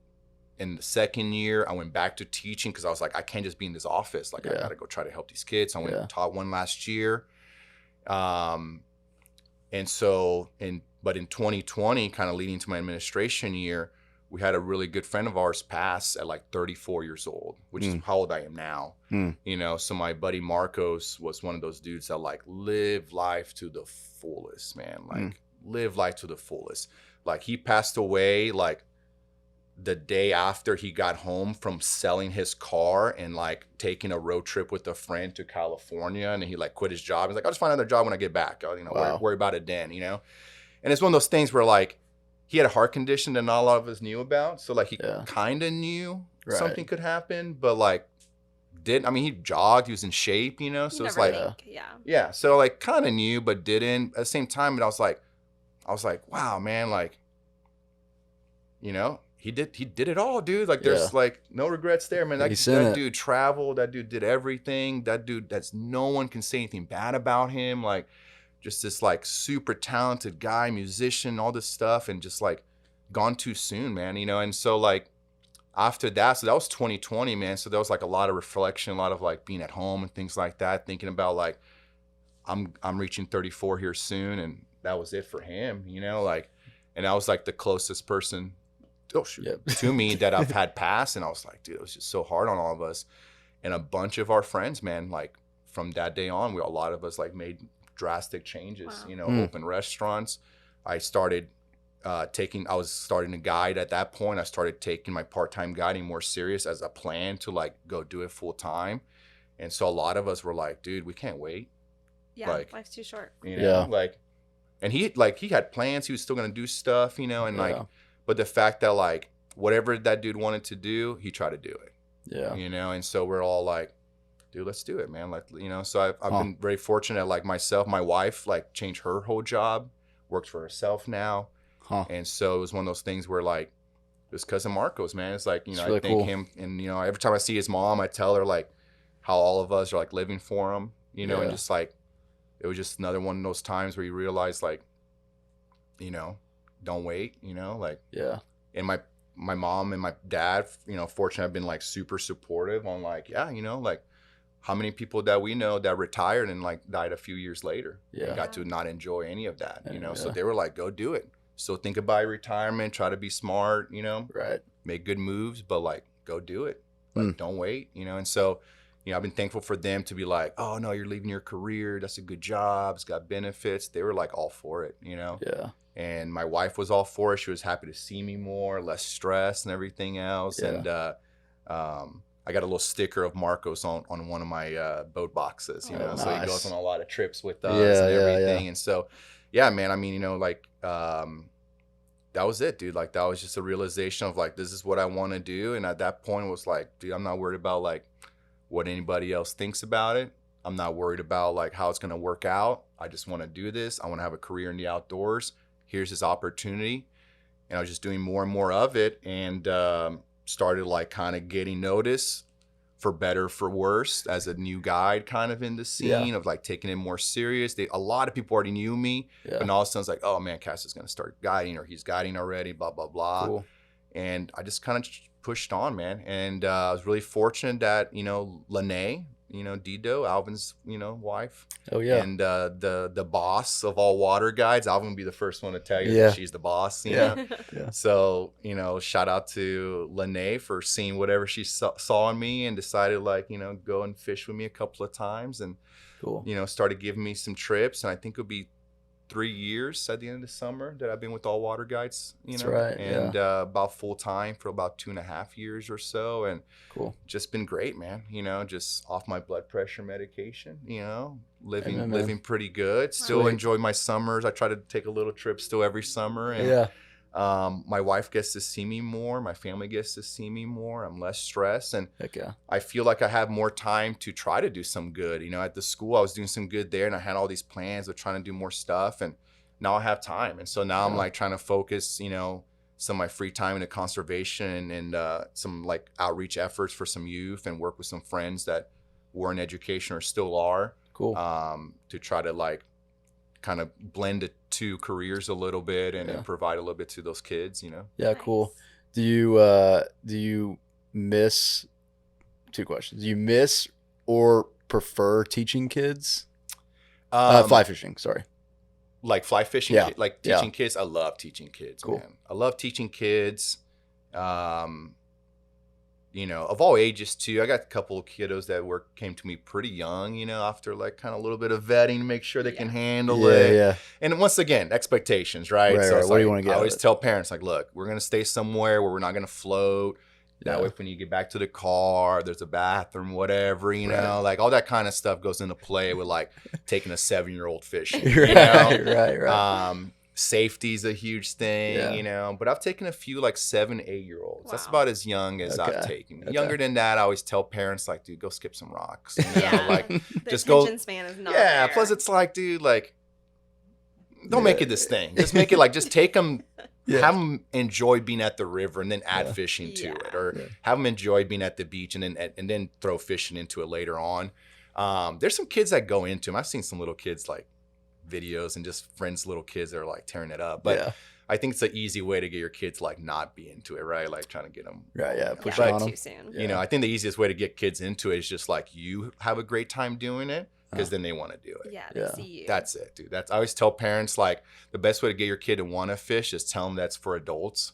In the second year, I went back to teaching because I was like, I can't just be in this office. Like, I got to go try to help these kids. So I went and taught one last year. And so, but in 2020, kind of leading to my administration year, we had a really good friend of ours pass at like 34 years old, which is how old I am now. So my buddy Marcos was one of those dudes that like live life to the fullest, man. Like live life to the fullest. Like he passed away like the day after he got home from selling his car and like taking a road trip with a friend to California, and he like quit his job. He's like, I'll just find another job when I get back. I'll, worry about it then, And it's one of those things where like he had a heart condition that not a lot of us knew about. So like he kind of knew something could happen, but like he jogged, he was in shape, so it's like, so like kind of knew, but didn't at the same time. And I was like, wow, man, like, he did it all, dude. Like there's like no regrets there, man. That dude traveled, that dude did everything. That dude, no one can say anything bad about him. Like just this like super talented guy, musician, all this stuff, and just like gone too soon, man, And so like after that, so that was 2020, man. So there was like a lot of reflection, a lot of like being at home and things like that, thinking about like I'm reaching 34 here soon, and that was it for him, like, and I was like the closest person to me that I've had pass, and I was like, dude, it was just so hard on all of us. And a bunch of our friends, man, like from that day on, a lot of us like made drastic changes, open restaurants. I started I was starting to guide at that point. I started taking my part-time guiding more serious as a plan to like go do it full time. And so a lot of us were like, dude, we can't wait. Yeah, like, life's too short. Like, and he had plans. He was still gonna do stuff, and like, but the fact that like whatever that dude wanted to do, he tried to do it. Yeah. And so we're all like, dude, let's do it, man. Like, so I've been very fortunate. Like myself, my wife, like changed her whole job, works for herself now. And so it was one of those things where like, it was because of Marcos, man. It's like, I thank him. And, every time I see his mom, I tell her like how all of us are like living for him, and just like, it was just another one of those times where you realize like, don't wait, like, and my mom and my dad, fortunately have been like super supportive on like, like how many people that we know that retired and like died a few years later and got to not enjoy any of that, so they were like, go do it. So think about retirement, try to be smart, make good moves, but like, go do it. Like, don't wait, and so, I've been thankful for them to be like, oh no, you're leaving your career. That's a good job. It's got benefits. They were like all for it, And my wife was all for it. She was happy to see me more, less stress and everything else. And I got a little sticker of Marcos on one of my boat boxes, so nice. He goes on a lot of trips with us and everything. And so, man, I mean, like, that was it, dude. Like, that was just a realization of like, this is what I want to do. And at that point it was like, dude, I'm not worried about like what anybody else thinks about it. I'm not worried about like how it's going to work out. I just want to do this. I want to have a career in the outdoors. Here's this opportunity. And I was just doing more and more of it, and started like kind of getting notice, for better, for worse, as a new guide kind of in the scene of like taking it more serious. A lot of people already knew me, but all of a sudden it's like, oh man, Cass is going to start guiding, or he's guiding already, blah, blah, blah. Cool. And I just kind of pushed on, man. And I was really fortunate that, Lene, Dido, Alvin's, wife. Oh yeah. And the boss of all water guides. Alvin would be the first one to tell you Yeah. that she's the boss, Yeah. know. Yeah. So, shout out to Lene for seeing whatever she saw in me and decided go and fish with me a couple of times and, Cool. started giving me some trips. And I think it'll be 3 years at the end of the summer that I've been with all water guides, That's right. and about full time for about 2.5 years or so. And Cool. just been great, man. Just off my blood pressure medication, living Amen, man. living pretty good. Still Sweet. enjoy my summers. I try to take a little trip still every summer. And Yeah. my wife gets to see me more. My family gets to see me more. I'm less stressed. And Heck yeah. I feel like I have more time to try to do some good. At the school, I was doing some good there and I had all these plans of trying to do more stuff. And now I have time. And so now I'm like trying to focus, some of my free time into conservation and some like outreach efforts for some youth and work with some friends that were in education or still are. Cool. To try to like kind of blend the two careers a little bit and provide a little bit to those kids, Yeah, Nice. cool. Do you miss, two questions. Do you miss or prefer teaching kids? Fly fishing, sorry. Like fly fishing, Yeah. like Yeah. teaching kids. I love teaching kids, Cool. man. I love teaching kids. Of all ages too. I got a couple of kiddos that came to me pretty young, after like kind of a little bit of vetting to make sure they can handle Yeah, it. yeah. And once again, expectations, right? Right, So right. it's What do you like, wanna get I out of always it? tell parents, like, look, we're gonna stay somewhere where we're not gonna float. That Yeah. way, when you get back to the car, there's a bathroom, whatever, Right. like all that kind of stuff goes into play with like taking a 7-year-old fishing. Right. Safety's a huge thing, Yeah. but I've taken a few like 7, 8-year-olds. That's Wow. about as young as I've Okay. taken. Okay. Younger than that, I always tell parents like, dude, go skip some rocks. Yeah. Like, The just go- attention span is not yeah. there. Plus, it's like, dude, like, don't Yeah. make it this thing. Just make it like, just take them, Yeah. have them enjoy being at the river and then add Yeah. fishing to Yeah. it, or Yeah. have them enjoy being at the beach and then throw fishing into it later on. There's some kids that go into them. I've seen some little kids like videos and just friends, little kids that are like tearing it up. But yeah. I think it's an easy way to get your kids to like not be into it, right? Like trying to get them. Right, yeah, push But, it on 'em. too soon. Yeah. I think the easiest way to get kids into it is just like you have a great time doing it because then they want to do it. Yeah, they Yeah. see you. That's it, dude. I always tell parents like the best way to get your kid to want to fish is tell them that's for adults,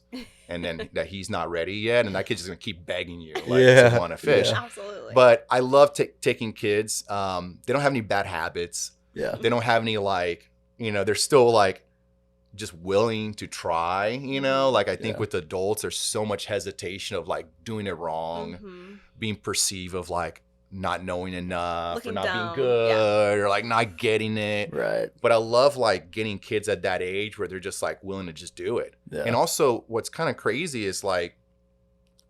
and then that he's not ready yet, and that kid's just gonna keep begging you like Yeah. to want to fish. Yeah. Absolutely. But I love taking kids. They don't have any bad habits. Yeah. They don't have any like they're still like just willing to try. Like I think Yeah. with adults, there's so much hesitation of like doing it wrong, Mhm. being perceived of like not knowing enough Looking or not dumb, being good or like not getting it. Right. But I love like getting kids at that age where they're just like willing to just do it. Yeah. And also what's kind of crazy is like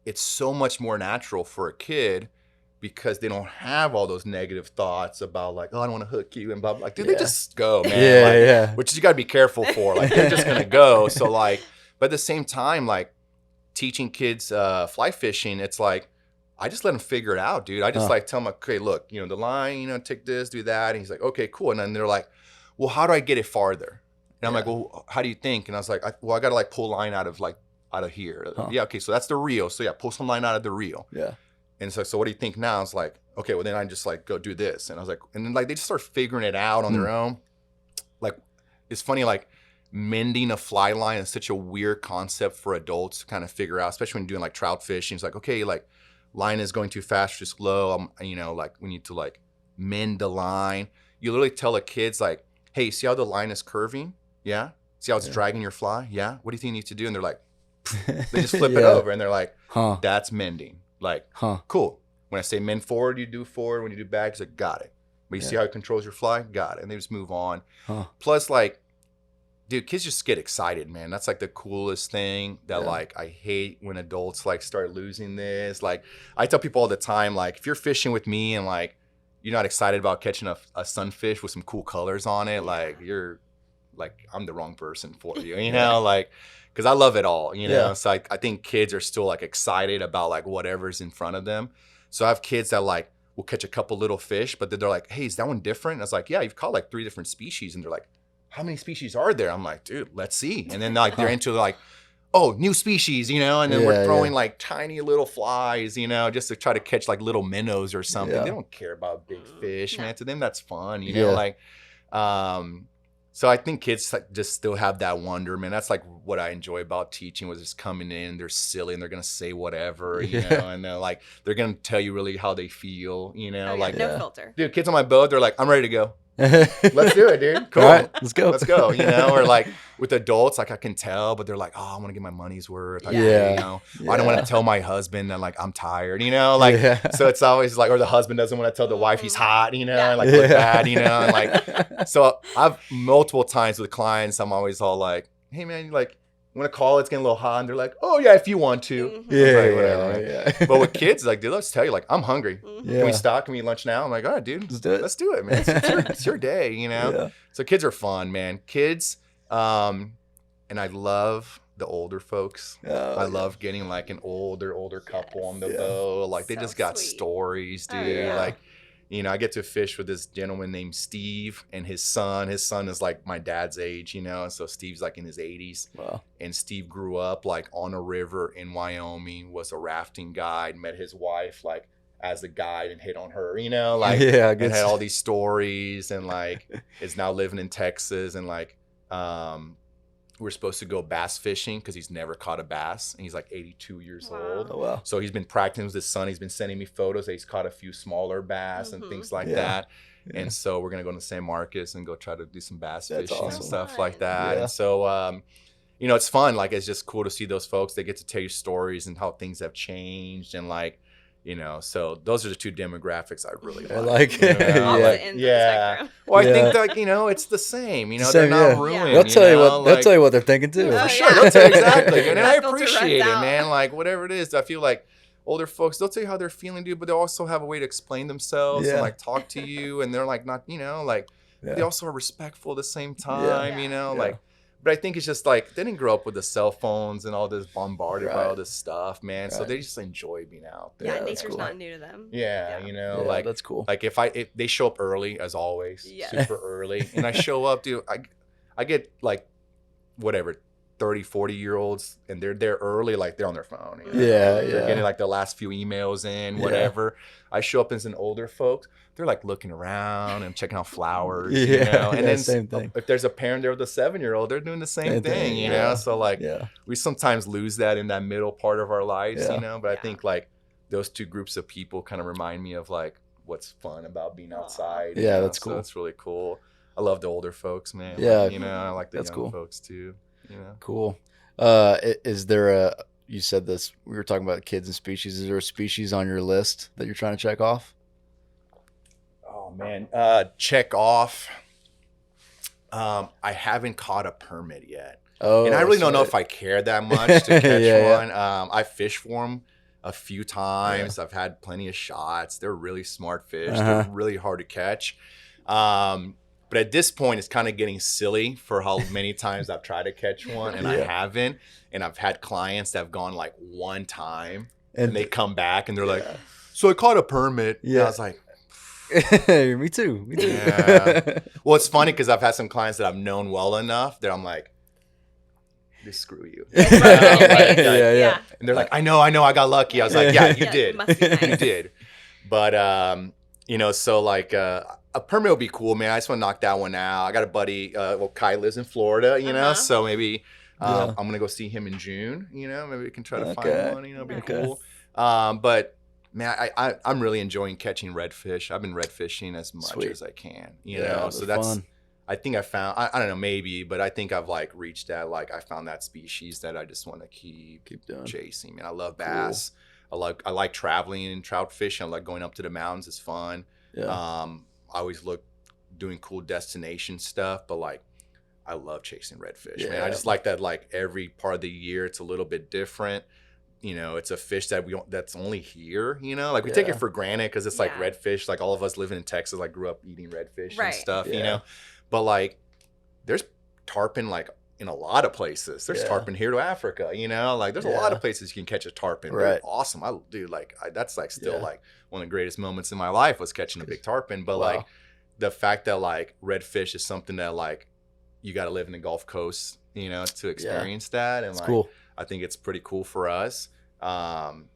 it's so much more natural for a kid because they don't have all those negative thoughts about like, oh, I don't want to hook you and blah, blah. Like, dude, Yeah. they just go, man. Yeah, Like, yeah. which you got to be careful for. Like they're just going to go. So like, but at the same time, like teaching kids fly fishing, it's like, I just let them figure it out, dude. I just like tell them, okay, look, the line, take this, do that. And he's like, okay, cool. And then they're like, well, how do I get it farther? And I'm like, well, how do you think? And I was like, I got to like pull line out of here. Huh. Yeah. Okay. So that's the reel. So yeah, pull some line out of the reel. Yeah. And it's like, so what do you think now? I was like, okay, well then I just like go do this. And I was like, and then like they just start figuring it out on their own. Like it's funny, like mending a fly line is such a weird concept for adults to kind of figure out, especially when you're doing like trout fishing. It's like, okay, like line is going too fast, too slow. Like we need to like mend the line. You literally tell the kids like, hey, see how the line is curving? Yeah. See how it's dragging your fly? Yeah. What do you think you need to do? And they're like, they just flip it Yeah. over and they're like, Huh. that's mending. Like, Huh. cool. When I say mend forward, you do forward. When you do back, it's like, got it. But you see how it controls your fly? Got it. And they just move on. Huh. Plus, like, dude, kids just get excited, man. That's like the coolest thing that Yeah. like I hate when adults like start losing this. Like I tell people all the time, like if you're fishing with me and like you're not excited about catching a sunfish with some cool colors on it, like you're like I'm the wrong person for you, like because I love it all, Yeah. So I think kids are still like excited about like whatever's in front of them. So I have kids that like will catch a couple little fish, but then they're like, hey, is that one different? And I was like, yeah, you've caught like 3 different species. And they're like, how many species are there? I'm like, dude, let's see. And then like they're into like, oh, new species, and then we're Yeah, throwing yeah. like tiny little flies, just to try to catch like little minnows or something. Yeah. They don't care about big fish, No. man. To them, that's fun, Yeah. like, so I think kids like, just still have that wonder, man. That's like what I enjoy about teaching was just coming in, they're silly and they're going to say whatever, and they're going to tell you really how they feel, Oh, yeah, like, no Yeah. filter. dude, kids on my boat, they're like, I'm ready to go. Let's Let's do it, dude. Cool. All right, let's go. Let's go, or like with adults, like I can tell, but they're like, oh, I want to get my money's worth. I don't want to tell my husband that like I'm tired, Yeah. so it's always like, or the husband doesn't want to tell the wife he's hot, and like Yeah. look bad, and like, so I've multiple times with clients, I'm always all like, hey man, you like want to call? It's getting a little hot, and they're like, oh yeah, if you want to. Mhm. I'm like, Yeah, whatever, man. yeah. But with kids, like, dude, let's tell you, like, I'm hungry. Mhm. Yeah. Can we stop? Can we eat lunch now? I'm like, all right, dude, Let's do it. Let's do it, man. It's your day, Yeah. So kids are fun, man. Kids, and I love the older folks. Oh, I yeah. love getting like an older couple on the Yes. boat. Like they So just got sweet. stories, Oh, dude. yeah. Like, I get to fish with this gentleman named Steve and his son. His son is like my dad's age, and so Steve's like in his 80s. Wow. And Steve grew up like on a river in Wyoming, was a rafting guide, met his wife like as a guide and hit on her, like, yeah, I and guess. had all these stories, and like is now living in Texas, and like we're supposed to go bass fishing because he's never caught a bass, and he's like 82 years Wow. old. Oh, wow. So he's been practicing with his son. He's been sending me photos that he's caught a few smaller bass and Mhm. things like Yeah. that. Yeah. And so we're gonna go to San Marcos and go try to do some bass That's fishing awesome. and stuff Fun. like that. Yeah. And so it's fun. Like it's just cool to see those folks. They get to tell you stories and how things have changed, and like, so those are the two demographics I really I like. like it. you know, Opposite like- ends of the yeah. spectrum. Well, I Yeah. think like, it's the same. It's the They're same, not yeah. ruined. They'll tell you what like- they'll tell you what they're thinking too. Oh, for sure, yeah. they'll tell you exactly, and I That filter runs appreciate it, out. man. Like whatever it is, I feel like older folks, they'll tell you how they're feeling, dude, but they also have a way to explain themselves Yeah. and like talk to you, and they're like not, like Yeah. they also are respectful at the same time, Yeah. like. But I think it's just like they didn't grow up with the cell phones and all this bombarded by all Right. this stuff, man. So Right. they just enjoy being out there. Yeah, that's nature's cool. not new to them. Yeah, Yeah, like that's cool. like if they show up early as always, Yes. super early, and I show up, dude, I get like whatever 30, 40-year-olds, and they're there early, like they're on their phone. Yeah, They're yeah. getting like the last few emails in, Yeah. whatever. I show up as an older folks, they're like looking around and checking out flowers, Yeah, and yeah, then same thing. if there's a parent there with a 7-year-old, they're doing the same Same thing, thing, you yeah. know. So like Yeah. we sometimes lose that in that middle part of our lives, Yeah. But I Yeah. think like those two groups of people kind of remind me of like what's fun about being outside. you Yeah, know? that's So cool. it's really cool. I love the older folks, man. Yeah. Like, I like the That's young cool. folks too. Cool. Is there you said this, we were talking about kids and species. Is there a species on your list that you're trying to check off? Oh man, check off. I haven't caught a permit yet, Oh, and I really don't know sweet. if I care that much to catch Yeah, one. I fished for them a few times. I've had plenty of shots. They're really smart fish. Uh-huh. They're really hard to catch. But at this point, it's kind of getting silly for how many times I've tried to catch one and I Yeah. haven't. And I've had clients that have gone like one time and And they come back and they're like, "So I caught a permit." And Yeah. I was like, me too. Me too. Yeah. Well, it's funny because I've had some clients that I've known well enough that I'm like, "Just screw you." yeah, yeah. yeah. And they're like, I know, I got lucky. I was like, yeah, you Yeah, did. must be nice. You did. But, so like a permit would be cool, man. I just want to knock that one out. I got a buddy, Kai lives in Florida, Uh-huh. so maybe Yeah. I'm going to go see him in June, maybe we can try to Okay. find one, it'd be Okay. cool. But man, I'm really enjoying catching redfish. I've been redfishing as much Sweet. as I can, Yeah, so they're that's, fun. I think I found, I don't know, maybe, but I think I've like reached that, like I found that species that I just want to keep doing. chasing, man. I love bass. I like traveling and trout fishing. I like going up to the mountains. It's fun. Yeah. I always look doing cool destination stuff, but like I love chasing redfish, man. Yeah. I just like that, like every part of the year it's a little bit different. It's a fish that that's only here, like we take Yeah. it for granted because it's like Yeah. redfish. Like all of us living in Texas, like grew up eating redfish and Right. stuff, Yeah. But like there's tarpon like in a lot of places. There's Yeah. tarpon here to Africa, like there's a lot of places you can catch a tarpon. They're Right. awesome. That's like still Yeah. like one of the greatest moments in my life was catching a big tarpon. But Wow. like the fact that like redfish is something that like you got to live in the Gulf Coast, to experience that. And It's like, cool. I think it's pretty cool for us. And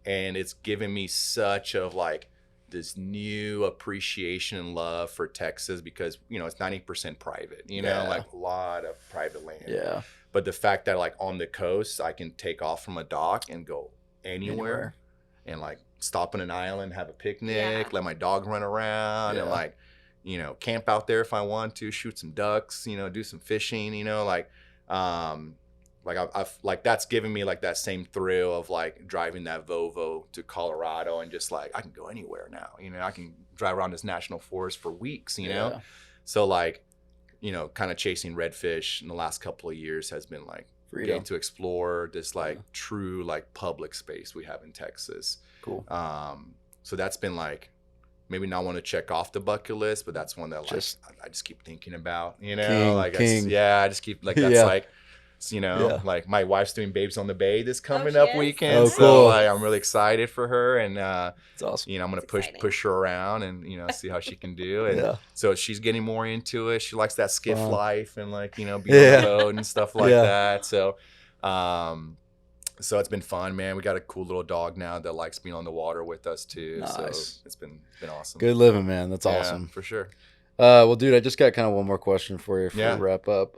it's given me such of like this new appreciation and love for Texas because, you know, it's 90% private, you know, like a lot of private land. Yeah. But the fact that like on the coast, I can take off from a dock and go anywhere. And like stop on an island, have a picnic, let my dog run around and like, you know, camp out there if I want to, shoot some ducks, you know, do some fishing, you know, like I've like that's given me like that same thrill of like driving that Volvo to Colorado and just like I can go anywhere now, you know, I can drive around this national forest for weeks, you know. So like, you know, kind of chasing redfish in the last couple of years has been like getting to explore this like true like public space we have in Texas. Cool. So that's been like maybe not want to check off the bucket list, but that's one that like I just keep thinking about, you know, I just keep like that's like, you know, like my wife's doing Babes on the Bay this coming up weekend. So like, I'm really excited for her, and it's awesome. You know, I'm gonna push her around and, you know, see how she can do. And so she's getting more into it. She likes that skiff life and like, you know, be on the road and stuff like that. So so it's been fun, man. We got a cool little dog now that likes being on the water with us too. Nice. So it's been awesome. Good living, man. That's awesome. For sure. Well, dude, I just got kind of one more question for you before we wrap up.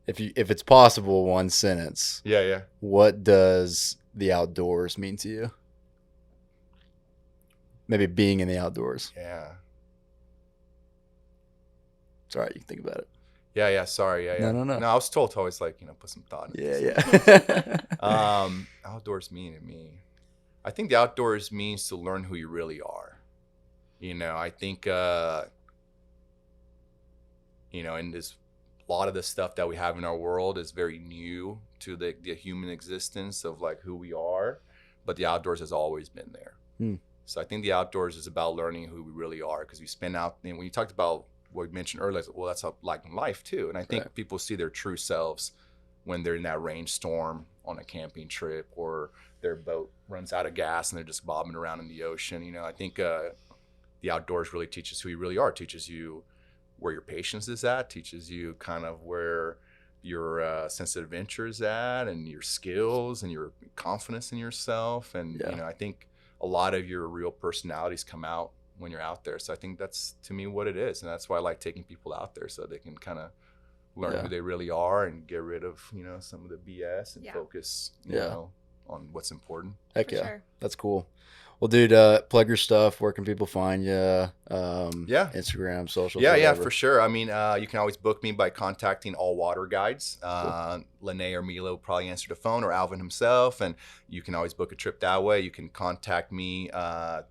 If it's possible, one sentence. Yeah. What does the outdoors mean to you? Maybe being in the outdoors. Yeah. It's all right. You can think about it. Yeah. Sorry. Yeah. No. No, I was told to always like, you know, put some thought into it. Yeah. Outdoors mean to me. I think the outdoors means to learn who you really are. You know, I think, you know, in this, a lot of the stuff that we have in our world is very new to the human existence of like who we are, but the outdoors has always been there. So I think the outdoors is about learning who we really are, because we spend out, and when you talked about what we mentioned earlier, well, that's like life too. And I think people see their true selves when they're in that rainstorm on a camping trip, or their boat runs out of gas and they're just bobbing around in the ocean. You know, I think the outdoors really teaches who you really are, teaches you where your patience is at, teaches you kind of where your sense of adventure is at, and your skills and your confidence in yourself. And, you know, I think a lot of your real personalities come out when you're out there. So I think that's, to me, what it is. And that's why I like taking people out there, so they can kind of learn who they really are and get rid of, you know, some of the BS and focus, you know, on what's important. Heck For yeah. sure. That's cool. Well, dude, plug your stuff. Where can people find you? Instagram, socials. Yeah, for sure. I mean, you can always book me by contacting All Water Guides. Lene or Milo will probably answer the phone, or Alvin himself, and you can always book a trip that way. You can contact me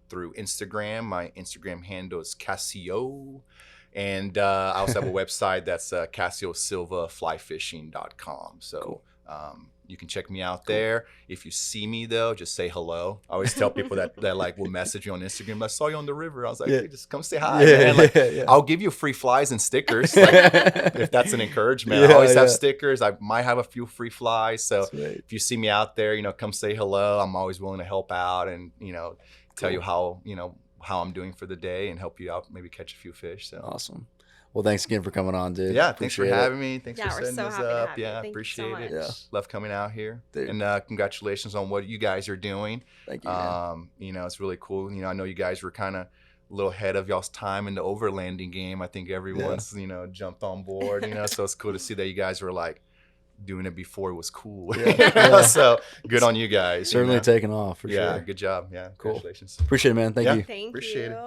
through Instagram. My Instagram handle is Cassio. And I also have a website that's CassioSilvaFlyFishing.com. So you can check me out there. If you see me, though, just say hello. I always tell people that like will message you on Instagram. I saw you on the river. I was like, hey, just come say hi, man. Like, I'll give you free flies and stickers, like, if that's an encouragement. I always have stickers. I might have a few free flies. So if you see me out there, you know, come say hello. I'm always willing to help out and, you know, tell you how, you know, how I'm doing for the day and help you out, maybe catch a few fish. So awesome. Well, thanks again for coming on, dude. Yeah, thanks for having me. Thanks for we're setting so this happy to up. have you. Yeah, Thank you appreciate so it. much. Love coming out here. Dude. And congratulations on what you guys are doing. Thank you, man. You know, it's really cool. You know, I know you guys were kind of a little ahead of y'all's time in the overlanding game. I think everyone's, you know, jumped on board, you know, so it's cool to see that you guys were like doing it before it was cool. So good on you guys. Certainly taking off for sure. Yeah, good job. Yeah, cool. Congratulations. Appreciate it, man. Thank you. Thank Appreciate you. it.